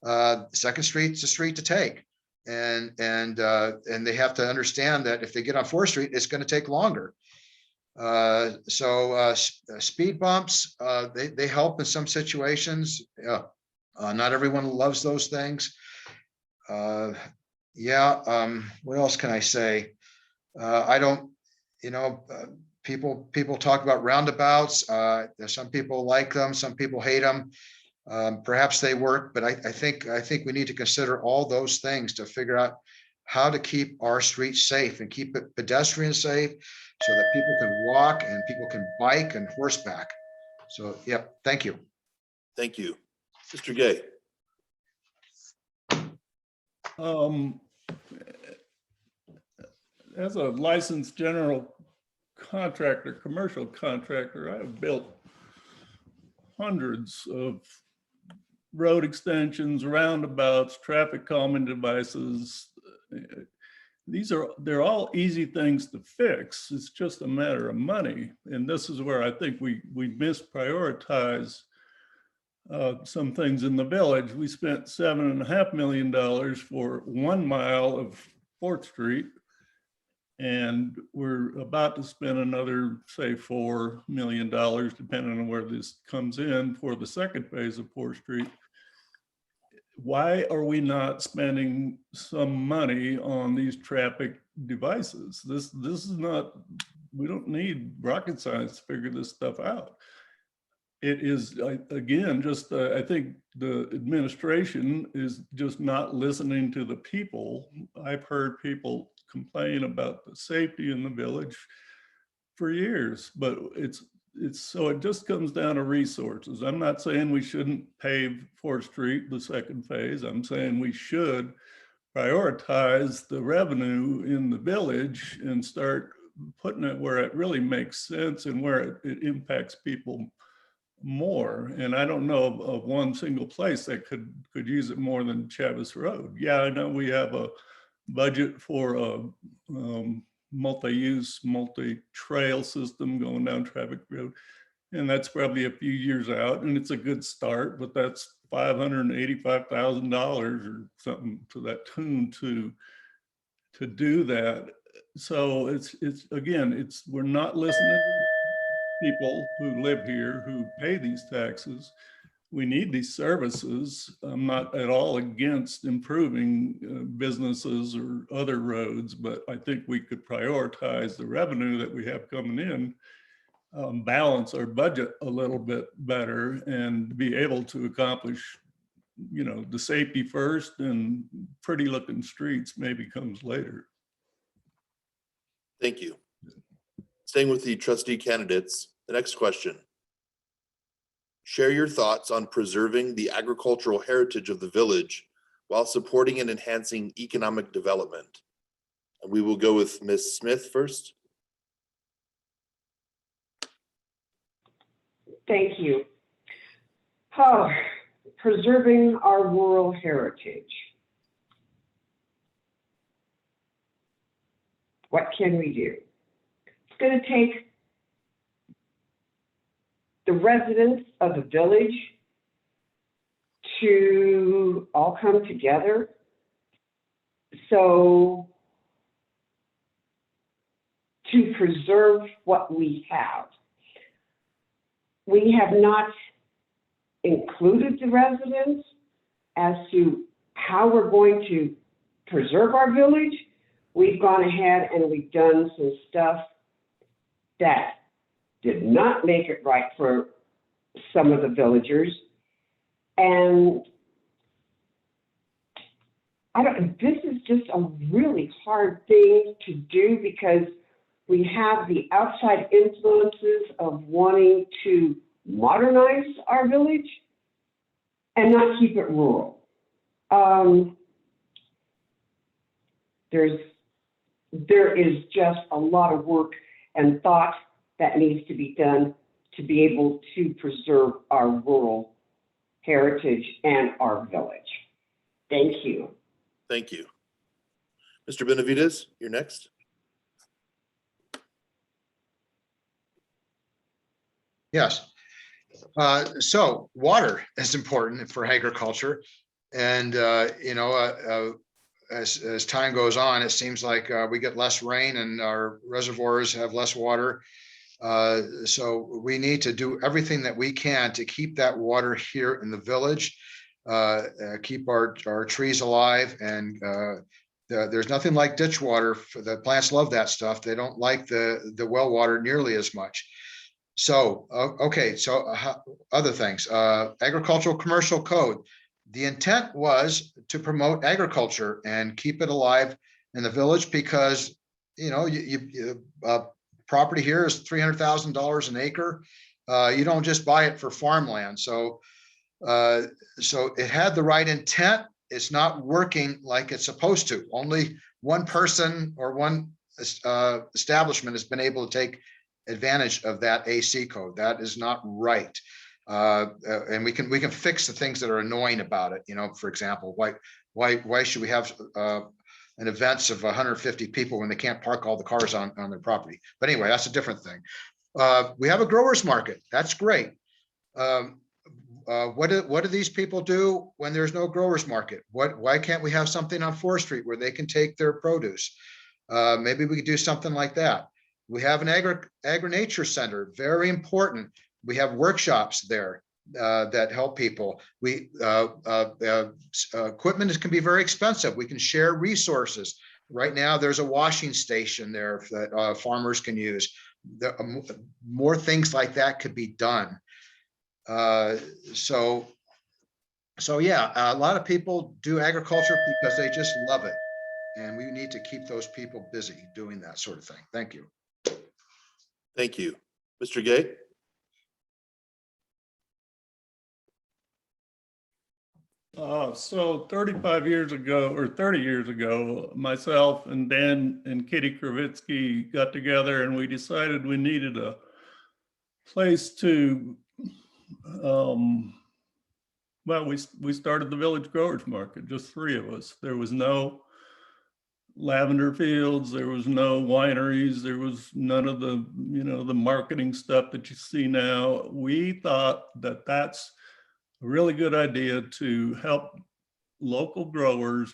2nd Street's a street to take. And they have to understand that if they get on 4th Street, it's going to take longer. Speed bumps, they help in some situations. Not everyone loves those things. What else can I say? I don't, people talk about roundabouts. Some people like them, some people hate them. Perhaps they work, but I think we need to consider all those things to figure out how to keep our streets safe and keep it pedestrian safe so that people can walk and people can bike and horseback. So, yep, thank you. Thank you. Mr. Gay? As a licensed general contractor, commercial contractor, I have built hundreds of road extensions, roundabouts, traffic calming devices. They're all easy things to fix. It's just a matter of money. And this is where I think we misprioritize some things in the village. We spent $7.5 million for 1 mile of 4th Street. And we're about to spend another, say, $4 million, depending on where this comes in, for the 2nd phase of 4th Street. Why are we not spending some money on these traffic devices? This is not, we don't need rocket science to figure this stuff out. It is, again, just I think the administration is just not listening to the people. I've heard people complain about the safety in the village for years, but so it just comes down to resources. I'm not saying we shouldn't pave 4th Street, the 2nd phase. I'm saying we should prioritize the revenue in the village and start putting it where it really makes sense and where it impacts people more. And I don't know of one single place that could use it more than Chavez Road. Yeah, I know we have a budget for a multi-use, multi-trail system going down Traffic Road. And that's probably a few years out, and it's a good start, but that's $585,000 or something to that tune to do that. So it's we're not listening to people who live here, who pay these taxes. we need these services. I'm not at all against improving businesses or other roads, but I think we could prioritize the revenue that we have coming in, balance our budget a little bit better, and be able to accomplish, the safety first, and pretty looking streets maybe comes later. Thank you. Staying with the trustee candidates, the next question. Share your thoughts on preserving the agricultural heritage of the village while supporting and enhancing economic development. And we will go with Ms. Smith first. Thank you. Oh, preserving our rural heritage. What can we do? It's going to take the residents of the village to all come together. So to preserve what we have. We have not included the residents as to how we're going to preserve our village. We've gone ahead and we've done some stuff that did not make it right for some of the villagers. And this is just a really hard thing to do because we have the outside influences of wanting to modernize our village and not keep it rural. There is just a lot of work and thought that needs to be done to be able to preserve our rural heritage and our village. Thank you. Thank you. Mr. Benavides, you're next. Yes. So water is important for agriculture. And, as time goes on, it seems like we get less rain and our reservoirs have less water. So we need to do everything that we can to keep that water here in the village, keep our trees alive. And there's nothing like ditch water. The plants love that stuff. They don't like the well water nearly as much. So, okay, so other things, agricultural commercial code. The intent was to promote agriculture and keep it alive in the village because, property here is $300,000 an acre. You don't just buy it for farmland. So it had the right intent. It's not working like it's supposed to. Only one person or one establishment has been able to take advantage of that AC code. That is not right. And we can fix the things that are annoying about it. For example, why should we have an events of 150 people when they can't park all the cars on their property? But anyway, that's a different thing. We have a growers market. That's great. What do these people do when there's no growers market? Why can't we have something on 4th Street where they can take their produce? Maybe we could do something like that. We have an agri-nature center, very important. We have workshops there that help people. Equipment can be very expensive. We can share resources. Right now, there's a washing station there that farmers can use. More things like that could be done. So yeah, a lot of people do agriculture because they just love it. And we need to keep those people busy doing that sort of thing. Thank you. Thank you. Mr. Gay? So 35 years ago, or 30 years ago, myself and Dan and Kitty Kravitsky got together and we decided we needed a place to, we started the Village Growers Market, just 3 of us. There was no lavender fields, there was no wineries, there was none of the, the marketing stuff that you see now. We thought that that's a really good idea to help local growers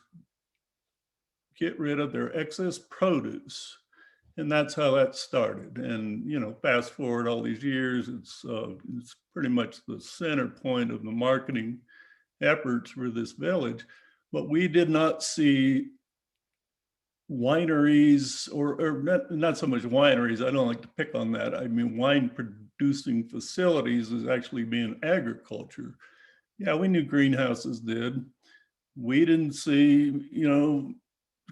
get rid of their excess produce And that's how that started. And, fast forward all these years, it's pretty much the center point of the marketing efforts for this village. But we did not see wineries or not so much wineries. I don't like to pick on that. I mean, wine producing facilities is actually being agriculture. Yeah, we knew greenhouses did. We didn't see,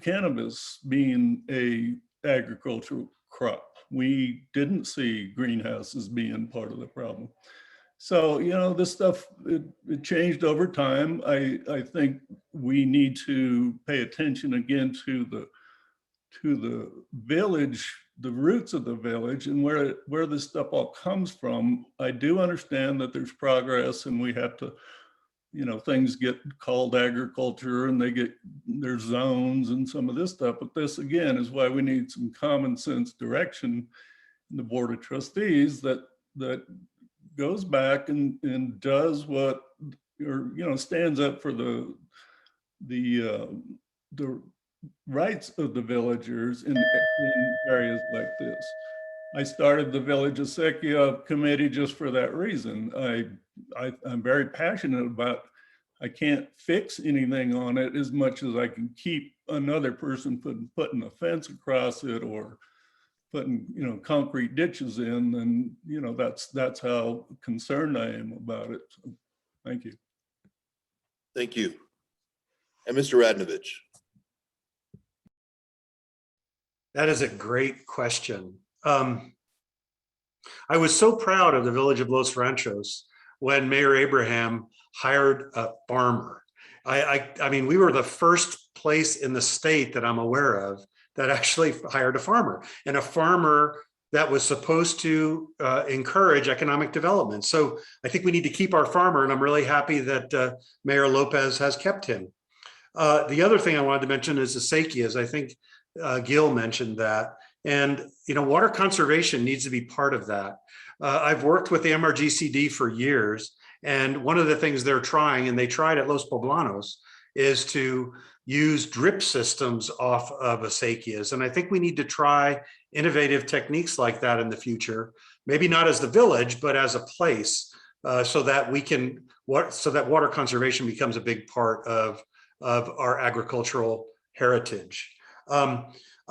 cannabis being a agricultural crop. We didn't see greenhouses being part of the problem. So, this stuff, it changed over time. I think we need to pay attention again to the village, the roots of the village, and where this stuff all comes from. I do understand that there's progress and we have to, things get called agriculture and there's zones and some of this stuff. But this again is why we need some common sense direction in the Board of Trustees that goes back and does what, or stands up for the rights of the villagers in areas like this. I started the Village Acequia Committee just for that reason. I'm very passionate about, I can't fix anything on it as much as I can keep another person putting a fence across it or putting, concrete ditches in, and, that's how concerned I am about it. So, thank you. Thank you. And Mr. Radnovich. That is a great question. I was so proud of the village of Los Ranchos when Mayor Abraham hired a farmer. I mean, we were the first place in the state that I'm aware of that actually hired a farmer, and a farmer that was supposed to encourage economic development. So I think we need to keep our farmer, and I'm really happy that Mayor Lopez has kept him. The other thing I wanted to mention is the acequias. I think Gil mentioned that. And, water conservation needs to be part of that. I've worked with the MRGCD for years. And one of the things they're trying, and they tried at Los Poblanos, is to use drip systems off of acequias. And I think we need to try innovative techniques like that in the future, maybe not as the village, but as a place, so that water conservation becomes a big part of our agricultural heritage.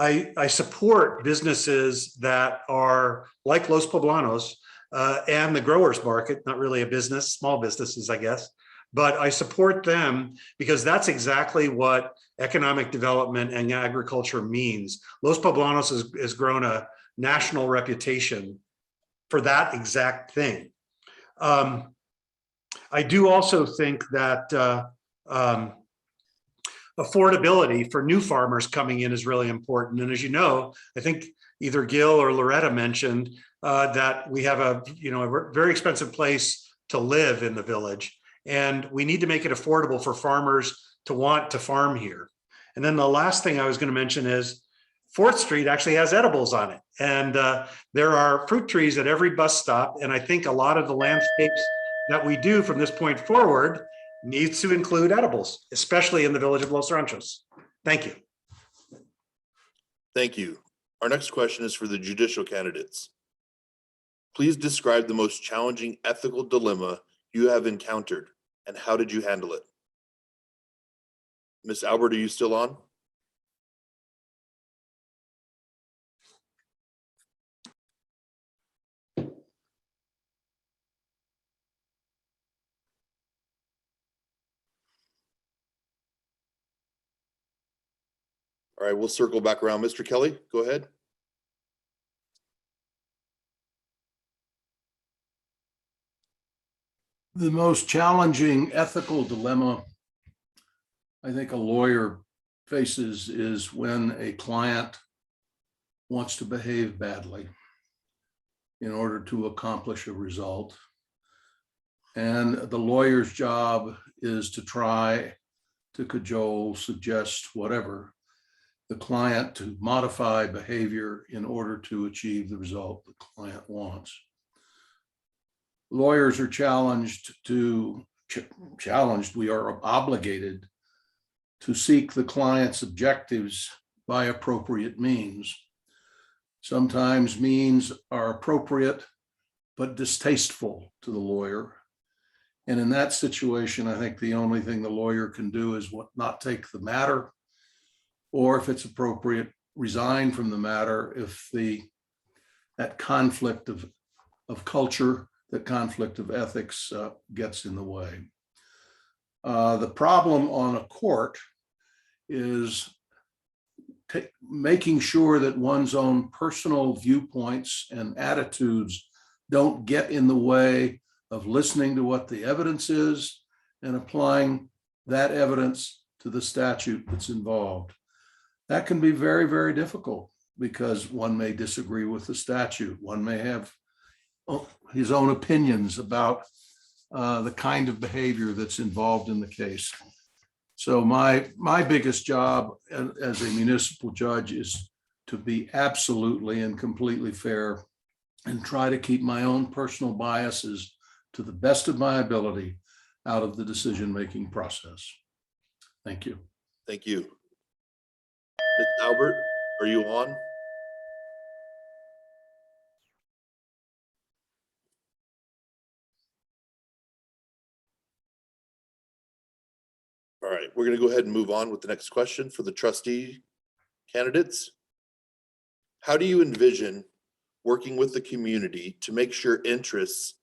I support businesses that are like Los Poblanos and the growers market, not really a business, small businesses, I guess, but I support them because that's exactly what economic development and agriculture means. Los Poblanos has grown a national reputation for that exact thing. I do also think that affordability for new farmers coming in is really important. And as you know, I think either Gil or Loretta mentioned that we have a very expensive place to live in the village, and we need to make it affordable for farmers to want to farm here. And then the last thing I was going to mention is 4th Street actually has edibles on it, and there are fruit trees at every bus stop. And I think a lot of the landscapes that we do from this point forward needs to include edibles, especially in the village of Los Ranchos. Thank you. Thank you. Our next question is for the judicial candidates. Please describe the most challenging ethical dilemma you have encountered and how did you handle it? Ms. Albert, are you still on? All right, we'll circle back around. Mr. Kelly, go ahead. The most challenging ethical dilemma I think a lawyer faces is when a client wants to behave badly in order to accomplish a result. And the lawyer's job is to try to cajole, suggest, whatever, the client to modify behavior in order to achieve the result the client wants. Lawyers are challenged, we are obligated to seek the client's objectives by appropriate means. sometimes means are appropriate but distasteful to the lawyer. And in that situation, I think the only thing the lawyer can do is not take the matter, or if it's appropriate, resign from the matter if that conflict of culture, that conflict of ethics gets in the way. The problem on a court is making sure that one's own personal viewpoints and attitudes don't get in the way of listening to what the evidence is and applying that evidence to the statute that's involved. That can be very, very difficult because one may disagree with the statute. One may have his own opinions about the kind of behavior that's involved in the case. So my biggest job as a municipal judge is to be absolutely and completely fair and try to keep my own personal biases to the best of my ability out of the decision-making process. Thank you. Thank you. Ms. Albert, are you on? All right, we're going to go ahead and move on with the next question for the trustee candidates. How do you envision working with the community to make sure interests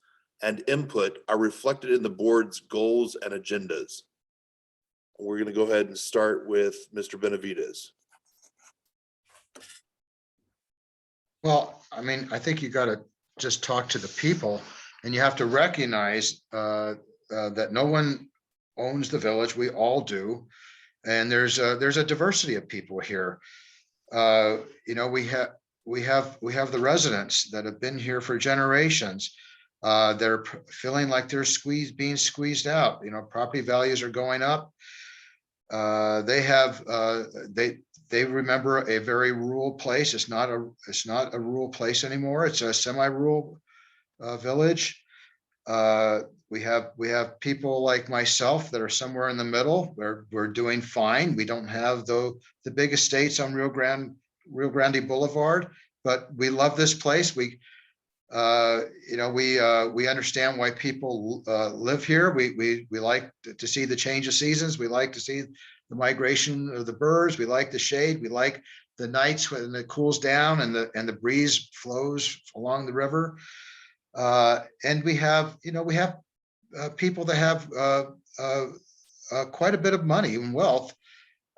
and input are reflected in the board's goals and agendas? We're going to go ahead and start with Mr. Benavides. Well, I mean, I think you got to just talk to the people, and you have to recognize that no one owns the village. We all do, and there's a diversity of people here. You know, we have the residents that have been here for generations. They're feeling like they're being squeezed out. You know, property values are going up. They remember a very rural place. It's not a rural place anymore. It's a semi-rural village. We have people like myself that are somewhere in the middle. We're doing fine. We don't have the big estates on Rio Grande Boulevard, but we love this place. We understand why people live here. We like to see the change of seasons. We like to see the migration of the birds. We like the shade. We like the nights when it cools down and the breeze flows along the river. And we have people that have quite a bit of money and wealth,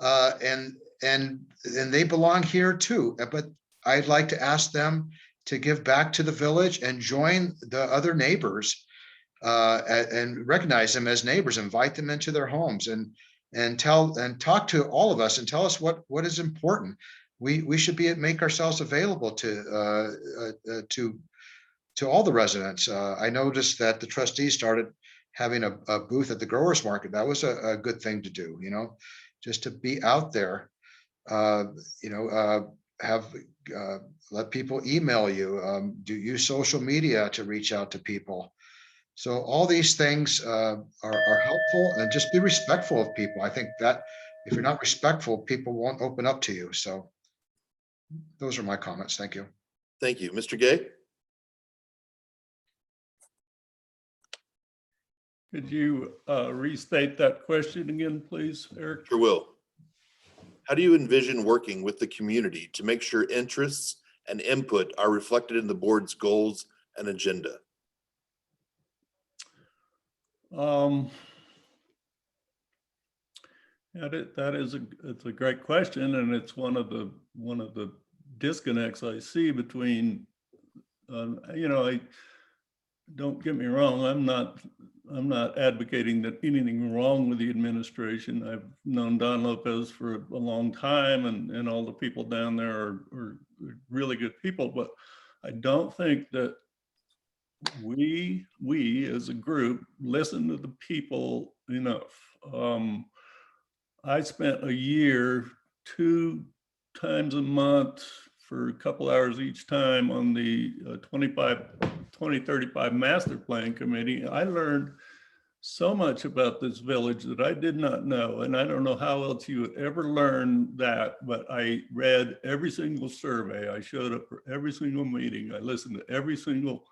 and they belong here too. But I'd like to ask them to give back to the village and join the other neighbors and recognize them as neighbors, invite them into their homes and talk to all of us and tell us what is important. We should make ourselves available to all the residents. I noticed that the trustees started having a booth at the growers market. That was a good thing to do, you know, just to be out there, let people email you, use social media to reach out to people. So all these things are helpful, and just be respectful of people. I think that if you're not respectful, people won't open up to you. So those are my comments. Thank you. Thank you. Mr. Gay? Could you restate that question again, please, Eric? Sure will. How do you envision working with the community to make sure interests and input are reflected in the board's goals and agenda? It's a great question, and it's one of the disconnects I see between, don't get me wrong, I'm not advocating that anything wrong with the administration. I've known Don Lopez for a long time, and all the people down there are really good people, but I don't think that we as a group listen to the people enough. I spent a year 2 times a month for a couple hours each time on the 2035 master plan committee. I learned so much about this village that I did not know. And I don't know how else you would ever learn that, but I read every single survey. I showed up for every single meeting. I listened to every single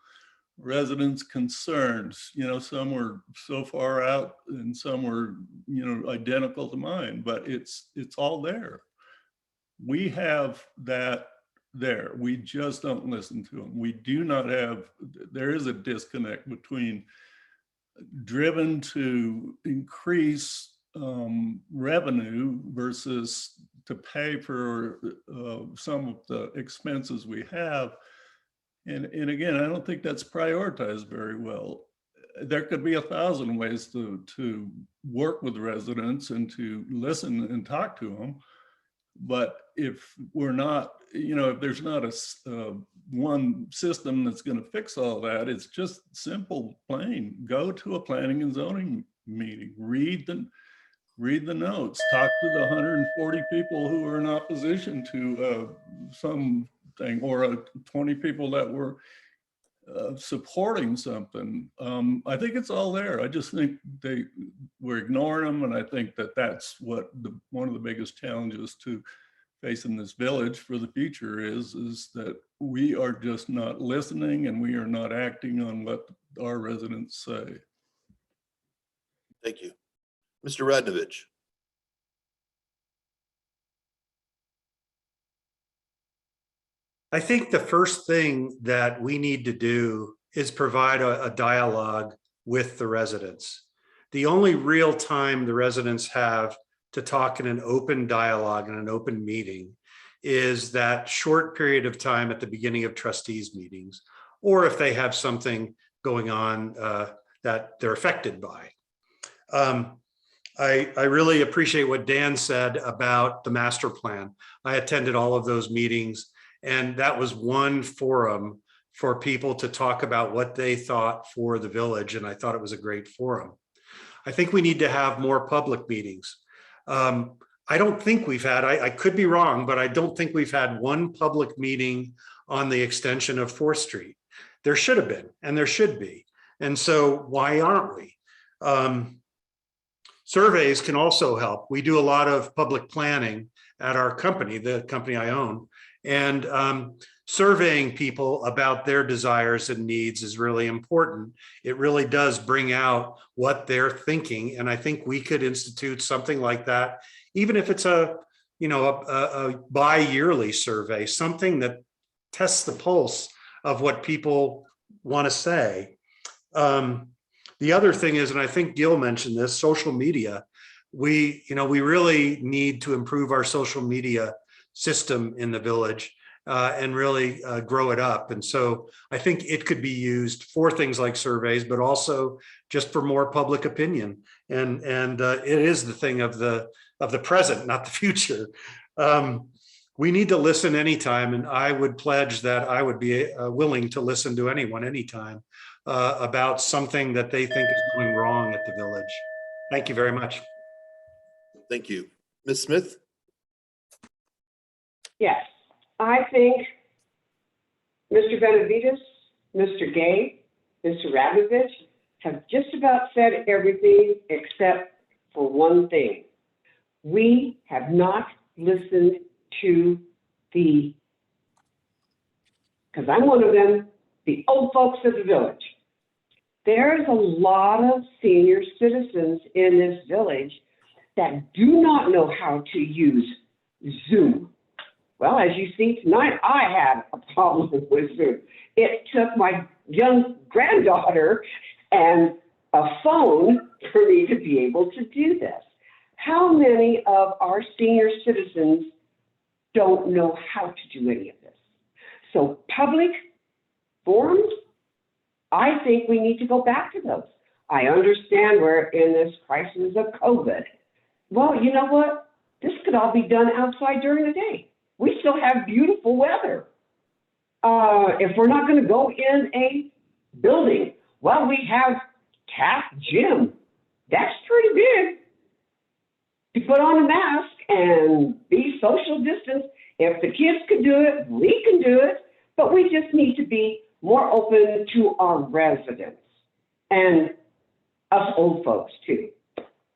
residents' concerns. You know, some were so far out and some were, you know, identical to mine, but it's all there. We have that there. We just don't listen to them. We do not have, there is a disconnect between driven to increase revenue versus to pay for some of the expenses we have. And again, I don't think that's prioritized very well. There could be 1,000 ways to work with residents and to listen and talk to them. But if we're not, you know, if there's not a one system that's going to fix all that, it's just simple, plain. Go to a planning and zoning meeting, read the notes, talk to the 140 people who are in opposition to something, or 20 people that were supporting something. I think it's all there. I just think we're ignoring them, and I think that's what one of the biggest challenges to facing this village for the future is that we are just not listening and we are not acting on what our residents say. Thank you. Mr. Radnovich. I think the first thing that we need to do is provide a dialogue with the residents. The only real time the residents have to talk in an open dialogue and an open meeting is that short period of time at the beginning of trustees meetings, or if they have something going on that they're affected by. I really appreciate what Dan said about the master plan. I attended all of those meetings, and that was one forum for people to talk about what they thought for the village, and I thought it was a great forum. I think we need to have more public meetings. I don't think we've had, I could be wrong, but I don't think we've had one public meeting on the extension of 4th Street. There should have been, and there should be. And so why aren't we? Surveys can also help. We do a lot of public planning at our company, the company I own, and surveying people about their desires and needs is really important. It really does bring out what they're thinking. And I think we could institute something like that, even if it's a bi-yearly survey, something that tests the pulse of what people want to say. The other thing is, and I think Gil mentioned this, social media. We really need to improve our social media system in the village and really grow it up. And so I think it could be used for things like surveys, but also just for more public opinion. And it is the thing of the present, not the future. We need to listen anytime, and I would pledge that I would be willing to listen to anyone anytime about something that they think is going wrong at the village. Thank you very much. Thank you. Ms. Smith? Yes, I think Mr. Benavides, Mr. Gay, Mr. Radnovich have just about said everything except for one thing. We have not listened to because I'm one of them, the old folks of the village. There's a lot of senior citizens in this village that do not know how to use Zoom. Well, as you see tonight, I had a problem with Zoom. It took my young granddaughter and a phone for me to be able to do this. How many of our senior citizens don't know how to do any of this? So public forums, I think we need to go back to those. I understand we're in this crisis of COVID. Well, you know what? This could all be done outside during the day. We still have beautiful weather. If we're not going to go in a building, well, we have Tap Gym. That's pretty big. To put on a mask and be social distance. If the kids can do it, we can do it. But we just need to be more open to our residents. And us old folks too.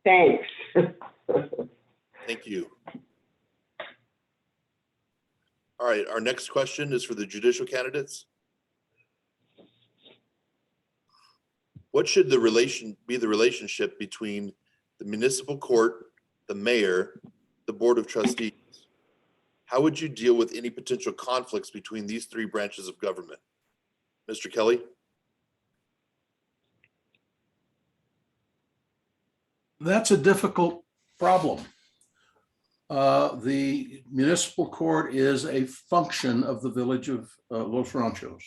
Thanks. Thank you. All right, our next question is for the judicial candidates. What should be the relationship between the municipal court, the mayor, the board of trustees? How would you deal with any potential conflicts between these three branches of government? Mr. Kelly? That's a difficult problem. The municipal court is a function of the village of Los Ranchos.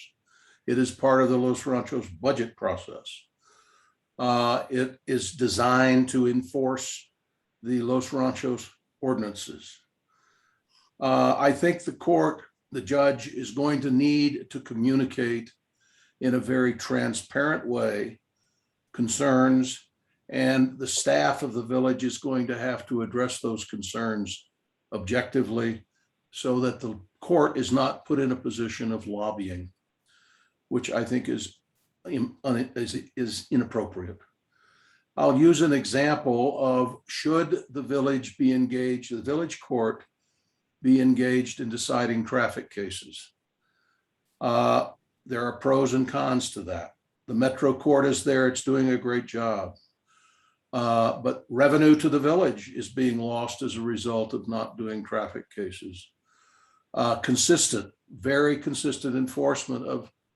It is part of the Los Ranchos budget process. It is designed to enforce the Los Ranchos ordinances. I think the judge is going to need to communicate in a very transparent way concerns, and the staff of the village is going to have to address those concerns objectively so that the court is not put in a position of lobbying, which I think is inappropriate. I'll use an example of should the village be engaged, the village court be engaged in deciding traffic cases. There are pros and cons to that. The Metro Court is there, it's doing a great job. But revenue to the village is being lost as a result of not doing traffic cases. Very consistent enforcement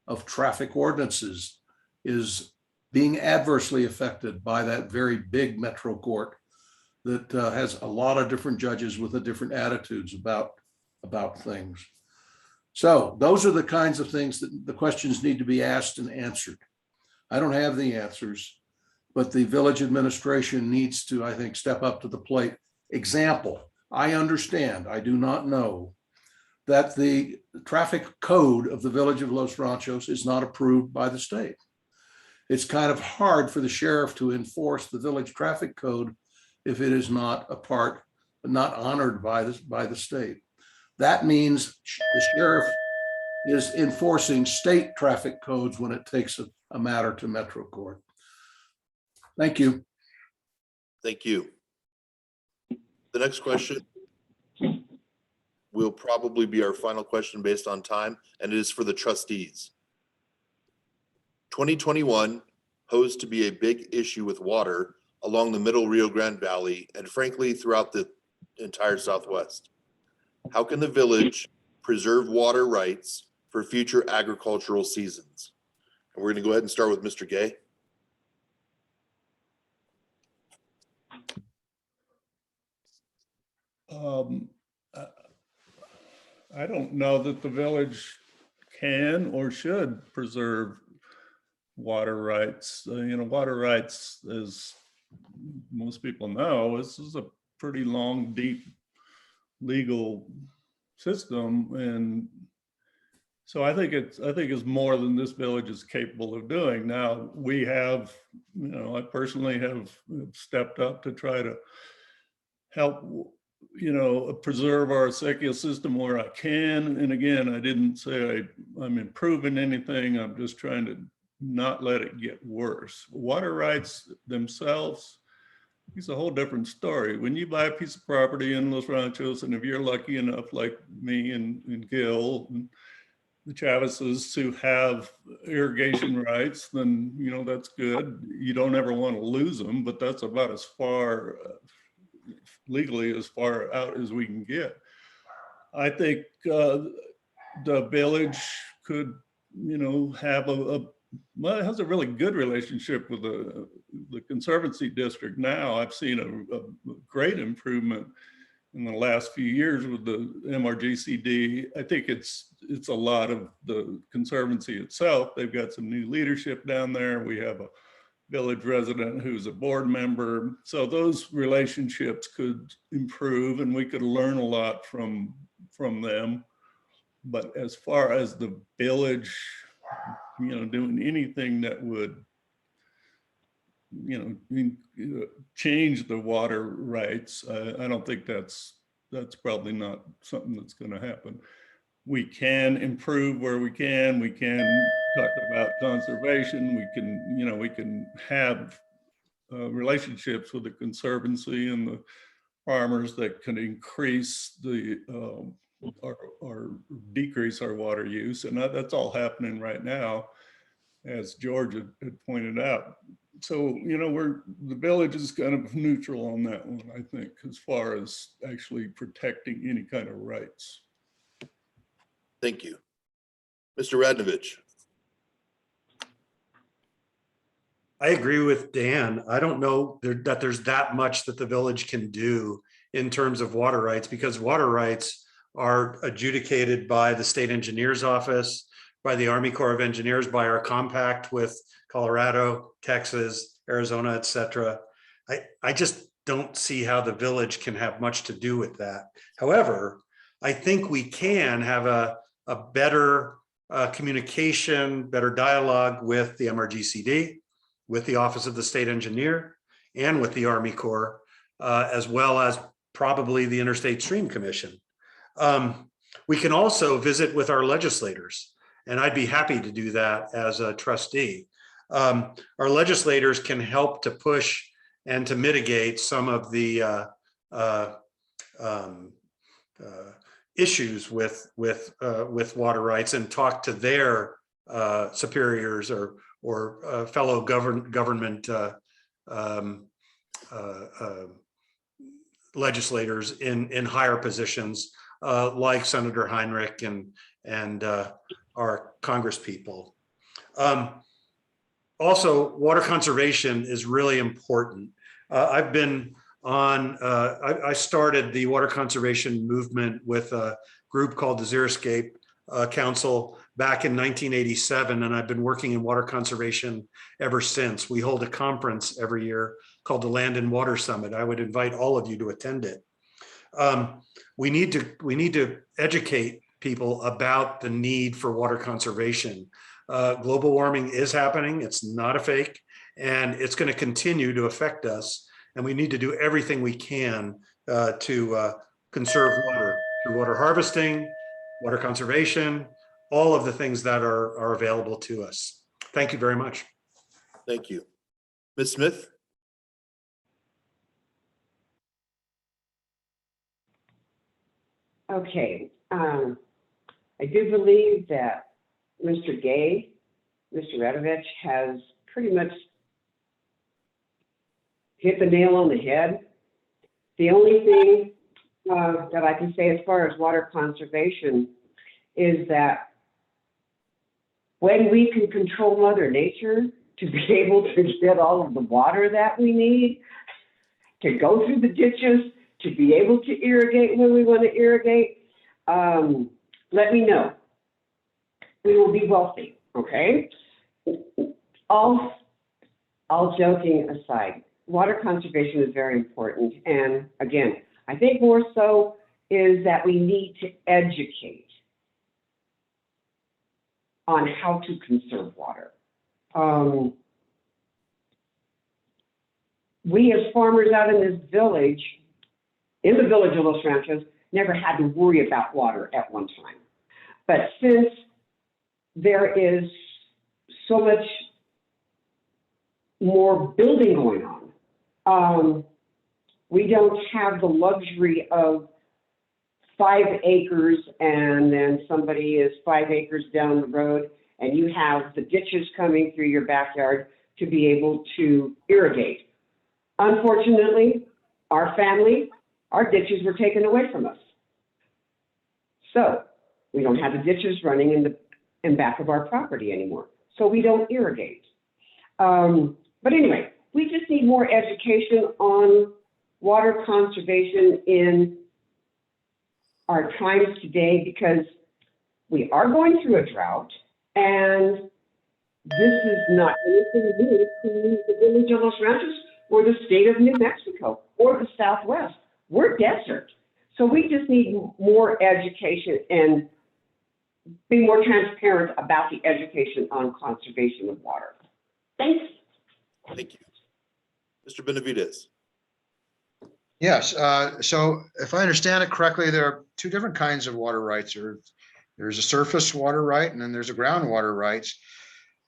of traffic ordinances is being adversely affected by that very big Metro Court that has a lot of different judges with different attitudes about things. So those are the kinds of things that the questions need to be asked and answered. I don't have the answers, but the village administration needs to, I think, step up to the plate. Example, I understand, I do not know, that the traffic code of the village of Los Ranchos is not approved by the state. It's kind of hard for the sheriff to enforce the village traffic code if it is not honored by the state. That means the sheriff is enforcing state traffic codes when it takes a matter to Metro Court. Thank you. Thank you. The next question will probably be our final question based on time, and it is for the trustees. 2021 posed to be a big issue with water along the middle Rio Grande Valley and frankly throughout the entire Southwest. How can the village preserve water rights for future agricultural seasons? And we're going to go ahead and start with Mr. Gay. I don't know that the village can or should preserve water rights. Water rights, as most people know, this is a pretty long, deep legal system, and so I think it's more than this village is capable of doing. Now we have, I personally have stepped up to try to help, preserve our acequia system where I can. And again, I didn't say I'm improving anything. I'm just trying to not let it get worse. Water rights themselves, it's a whole different story. When you buy a piece of property in Los Ranchos, and if you're lucky enough, like me and Gil and the Chavezes, to have irrigation rights, then that's good. You don't ever want to lose them, but that's about as far legally as far out as we can get. I think the village could, have well, it has a really good relationship with the Conservancy District now. I've seen a great improvement in the last few years with the MRGCD. I think it's a lot of the Conservancy itself. They've got some new leadership down there. We have a village resident who's a board member. So those relationships could improve and we could learn a lot from them. But as far as the village, doing anything that would, change the water rights, I don't think that's probably not something that's going to happen. We can improve where we can. We can talk about conservation. We can, we can have relationships with the Conservancy and the farmers that can increase the or decrease our water use. And that's all happening right now, as George had pointed out. So, you know, the village is kind of neutral on that one, I think, as far as actually protecting any kind of rights. Thank you. Mr. Radnovich. I agree with Dan. I don't know that there's that much that the village can do in terms of water rights, because water rights are adjudicated by the state engineer's office, by the Army Corps of Engineers, by our compact with Colorado, Texas, Arizona, et cetera. I just don't see how the village can have much to do with that. However, I think we can have a better communication, better dialogue with the MRGCD, with the Office of the State Engineer, and with the Army Corps, as well as probably the Interstate Stream Commission. We can also visit with our legislators, and I'd be happy to do that as a trustee. Our legislators can help to push and to mitigate some of the issues with water rights, and talk to their superiors or fellow government legislators in higher positions, like Senator Heinrich and our Congress people. Also, water conservation is really important. I've been on, I started the water conservation movement with a group called the Xeriscape Council back in 1987, and I've been working in water conservation ever since. We hold a conference every year called the Land and Water Summit. I would invite all of you to attend it. We need to educate people about the need for water conservation. Global warming is happening. It's not a fake, and it's going to continue to affect us. And we need to do everything we can to conserve water through water harvesting, water conservation, all of the things that are available to us. Thank you very much. Thank you. Ms. Smith? Okay, I do believe that Mr. Gay, Mr. Radovich has pretty much hit the nail on the head. The only thing that I can say as far as water conservation is that when we can control Mother Nature to be able to get all of the water that we need, to go through the ditches, to be able to irrigate when we want to irrigate, let me know. We will be wealthy, okay? All joking aside, water conservation is very important. And again, I think more so is that we need to educate on how to conserve water. We as farmers out in this village, in the village of Los Ranchos, never had to worry about water at one time. But since there is so much more building going on, we don't have the luxury of 5 acres and then somebody is 5 acres down the road and you have the ditches coming through your backyard to be able to irrigate. Unfortunately, our family, our ditches were taken away from us. So we don't have the ditches running in back of our property anymore. So we don't irrigate. But anyway, we just need more education on water conservation in our times today, because we are going through a drought, and this is not anything new to the village of Los Ranchos or the state of New Mexico or the Southwest. We're desert. So we just need more education and be more transparent about the education on conservation of water. Thanks. Thank you. Mr. Benavides. Yes, so if I understand it correctly, there are 2 different kinds of water rights. There's a surface water right, and then there's a groundwater rights.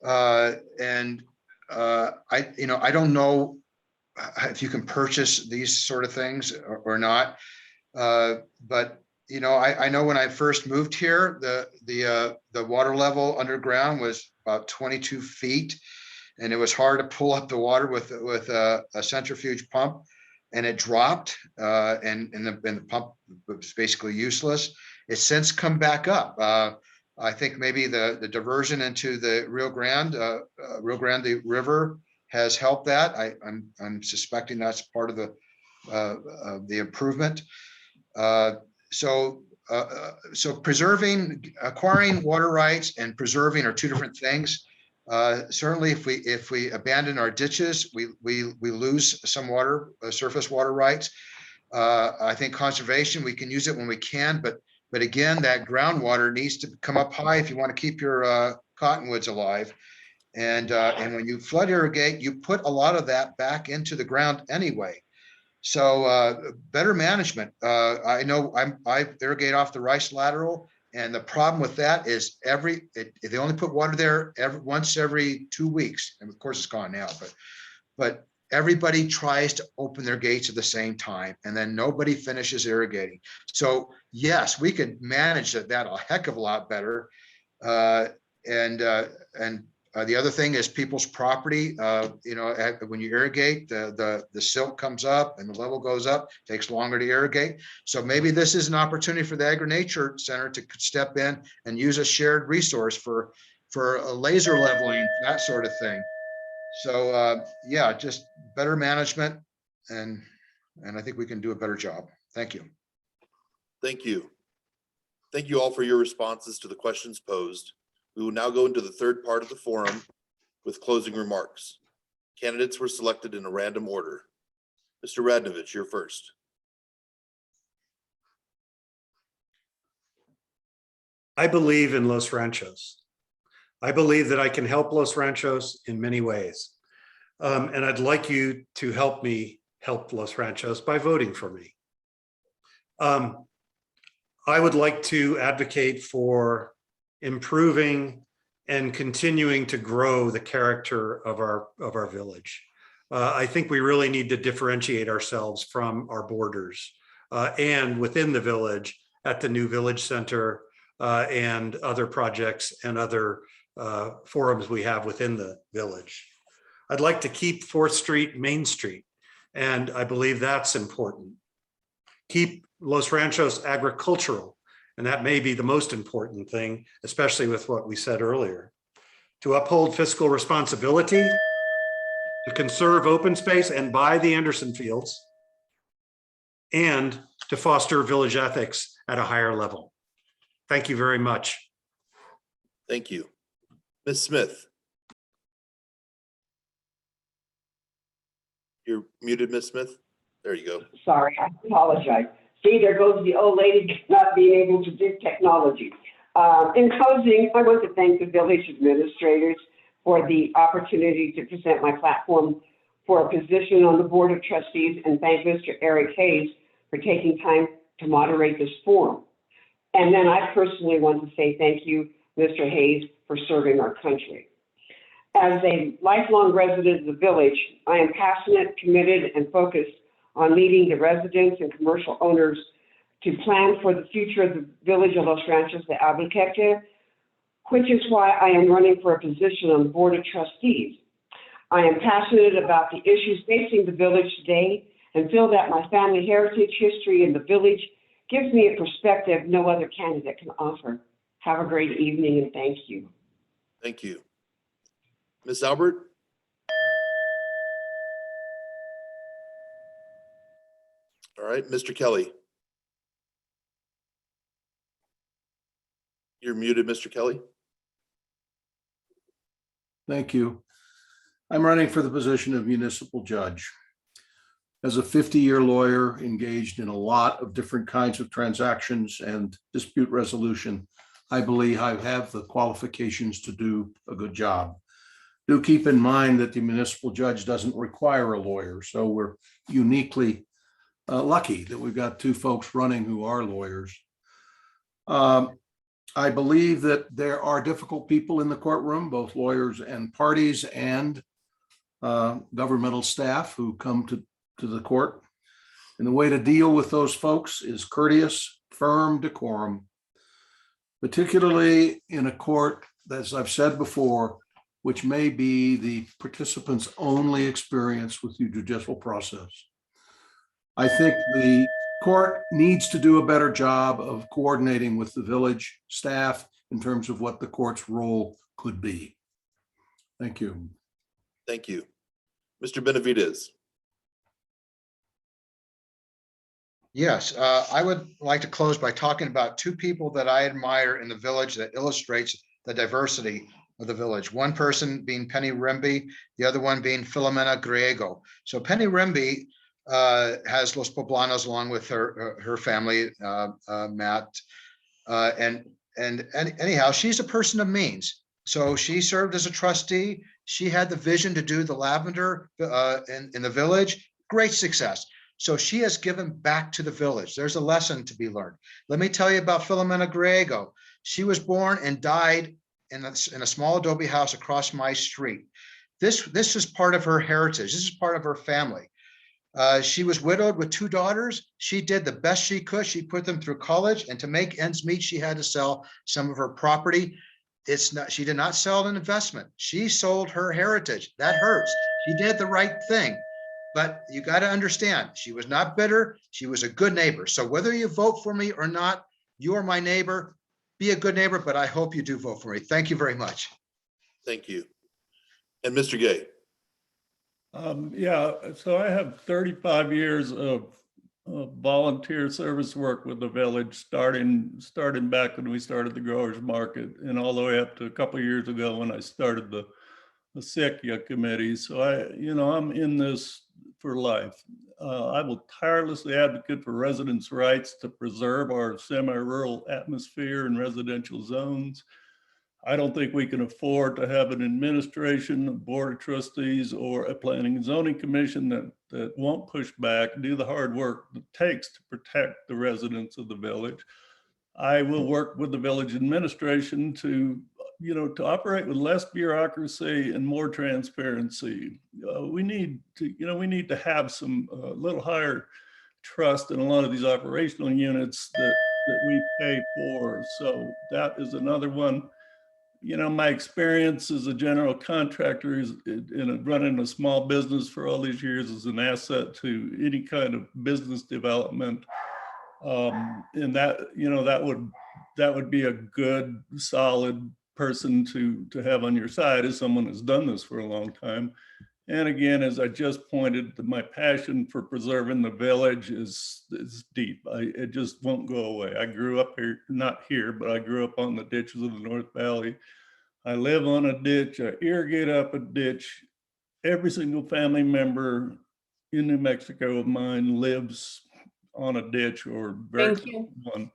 I don't know if you can purchase these sort of things or not. But you know, I know when I first moved here, the water level underground was about 22 feet, and it was hard to pull up the water with a centrifuge pump, and it dropped, and the pump was basically useless. It's since come back up. I think maybe the diversion into the Rio Grande River has helped that. I'm suspecting that's part of the improvement. So acquiring water rights and preserving are two different things. Certainly, if we abandon our ditches, we lose some water, surface water rights. I think conservation, we can use it when we can, but again, that groundwater needs to come up high if you want to keep your cottonwoods alive. And when you flood irrigate, you put a lot of that back into the ground anyway. So better management. I know I irrigate off the rice lateral, and the problem with that is they only put water there once every 2 weeks, and of course it's gone now. But everybody tries to open their gates at the same time, and then nobody finishes irrigating. So yes, we could manage that a heck of a lot better. The other thing is people's property. You know, when you irrigate, the silt comes up and the level goes up. Takes longer to irrigate. So maybe this is an opportunity for the Agri-Nature Center to step in and use a shared resource for laser leveling, that sort of thing. So yeah, just better management, and I think we can do a better job. Thank you. Thank you. Thank you all for your responses to the questions posed. We will now go into the third part of the forum with closing remarks. Candidates were selected in a random order. Mr. Radnovich, you're first. I believe in Los Ranchos. I believe that I can help Los Ranchos in many ways. And I'd like you to help me help Los Ranchos by voting for me. I would like to advocate for improving and continuing to grow the character of our village. I think we really need to differentiate ourselves from our borders and within the village at the new village center and other projects and other forums we have within the village. I'd like to keep 4th Street Main Street, and I believe that's important. Keep Los Ranchos agricultural, and that may be the most important thing, especially with what we said earlier. To uphold fiscal responsibility, to conserve open space and buy the Anderson Fields, and to foster village ethics at a higher level. Thank you very much. Thank you. Ms. Smith. You're muted, Ms. Smith. There you go. Sorry, I apologize. See, there goes the old lady not being able to do technology. In closing, I want to thank the village administrators for the opportunity to present my platform for a position on the Board of Trustees, and thank Mr. Eric Hayes for taking time to moderate this forum. And then I personally want to say thank you, Mr. Hayes, for serving our country. As a lifelong resident of the village, I am passionate, committed, and focused on leading the residents and commercial owners to plan for the future of the village of Los Ranchos de Albuquerque, which is why I am running for a position on the Board of Trustees. I am passionate about the issues facing the village today and feel that my family heritage, history in the village gives me a perspective no other candidate can offer. Have a great evening, and thank you. Thank you. Ms. Albert? All right, Mr. Kelly. You're muted, Mr. Kelly. Thank you. I'm running for the position of municipal judge. As a 50-year lawyer engaged in a lot of different kinds of transactions and dispute resolution, I believe I have the qualifications to do a good job. Do keep in mind that the municipal judge doesn't require a lawyer, so we're uniquely lucky that we've got 2 folks running who are lawyers. I believe that there are difficult people in the courtroom, both lawyers and parties, and governmental staff who come to the court. And the way to deal with those folks is courteous, firm decorum, particularly in a court, as I've said before, which may be the participant's only experience with the judicial process. I think the court needs to do a better job of coordinating with the village staff in terms of what the court's role could be. Thank you. Thank you. Mr. Benavides. Yes, I would like to close by talking about two people that I admire in the village that illustrates the diversity of the village. One person being Penny Remby, the other one being Filomena Griego. So Penny Remby has Los Poblanos along with her family, Matt. And anyhow, she's a person of means. So she served as a trustee. She had the vision to do the lavender in the village. Great success. So she has given back to the village. There's a lesson to be learned. Let me tell you about Filomena Griego. She was born and died in a small adobe house across my street. This is part of her heritage. This is part of her family. She was widowed with two daughters. She did the best she could. She put them through college, and to make ends meet, she had to sell some of her property. She did not sell an investment. She sold her heritage. That hurts. She did the right thing. But you got to understand, she was not bitter. She was a good neighbor. So whether you vote for me or not, you are my neighbor. Be a good neighbor, but I hope you do vote for me. Thank you very much. Thank you. And Mr. Gay. Yeah, so I have 35 years of volunteer service work with the village, starting back when we started the growers market, and all the way up to a couple of years ago when I started the SICYA committee. So I'm in this for life. I will tirelessly advocate for residents' rights to preserve our semi-rural atmosphere in residential zones. I don't think we can afford to have an administration, a board of trustees, or a planning and zoning commission that won't push back, do the hard work it takes to protect the residents of the village. I will work with the village administration to operate with less bureaucracy and more transparency. We need to have some little higher trust in a lot of these operational units that we pay for. So that is another one. My experience as a general contractor is in running a small business for all these years is an asset to any kind of business development. And that would be a good, solid person to have on your side as someone who's done this for a long time. And again, as I just pointed, my passion for preserving the village is deep. It just won't go away. I grew up here, not here, but I grew up on the ditches of the North Valley. I live on a ditch, I irrigate up a ditch. Every single family member in New Mexico of mine lives on a ditch or very Thank you, one.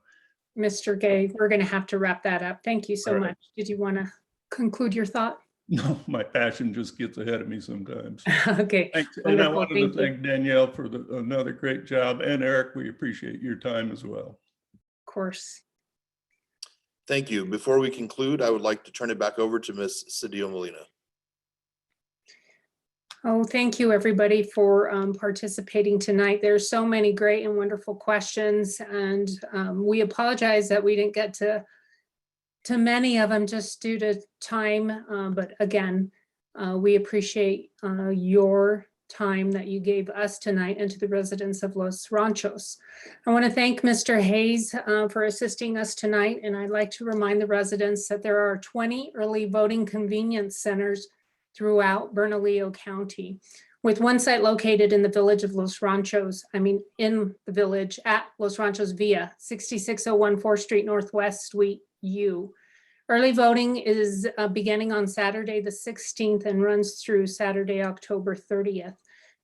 Mr. Gay. We're going to have to wrap that up. Thank you so All right. much. Did you want to conclude your thought? No, my passion just gets ahead of me sometimes. Okay. Thanks. And I Wonderful. wanted Thank to you. thank Danielle for another great job. And Eric, we appreciate your time as well. Of course. Thank you. Before we conclude, I would like to turn it back over to Ms. Cedillo Molina. Oh, thank you, everybody, for participating tonight. There's so many great and wonderful questions, and we apologize that we didn't get to many of them just due to time. But again, we appreciate your time that you gave us tonight and to the residents of Los Ranchos. I want to thank Mr. Hayes for assisting us tonight, and I'd like to remind the residents that there are 20 early voting convenience centers throughout Bernalillo County, with one site located in the village of Los Ranchos, in the village at Los Ranchos Via, 6601 4th Street Northwest, Suite U. Early voting is beginning on Saturday the 16th and runs through Saturday, October 30th.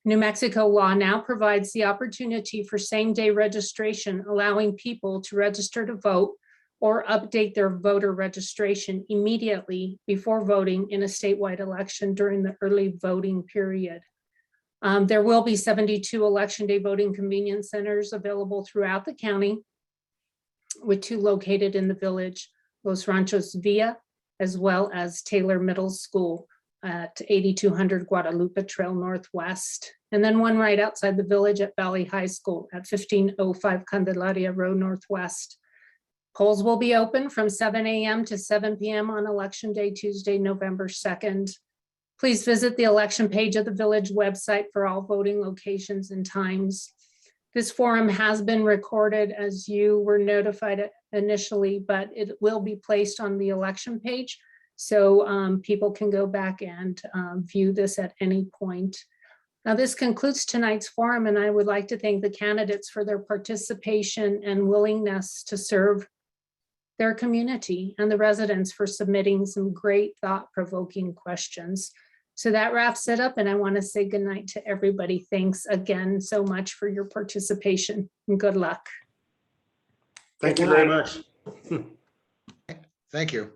New Mexico law now provides the opportunity for same-day registration, allowing people to register to vote or update their voter registration immediately before voting in a statewide election during the early voting period. There will be 72 Election Day voting convenience centers available throughout the county, with 2 located in the village, Los Ranchos Via, as well as Taylor Middle School, at 8200 Guadalupe Trail Northwest, and then one right outside the village at Valley High School at 1505 Candelaria Road Northwest. Polls will be open from 7 a.m. to 7 p.m. on Election Day, Tuesday, November 2nd. Please visit the election page of the village website for all voting locations and times. This forum has been recorded as you were notified initially, but it will be placed on the election page. So people can go back and view this at any point. Now, this concludes tonight's forum, and I would like to thank the candidates for their participation and willingness to serve their community, and the residents for submitting some great thought-provoking questions. So that wraps it up, and I want to say goodnight to everybody. Thanks again so much for your participation, and good luck. Thank you very much. Thank you.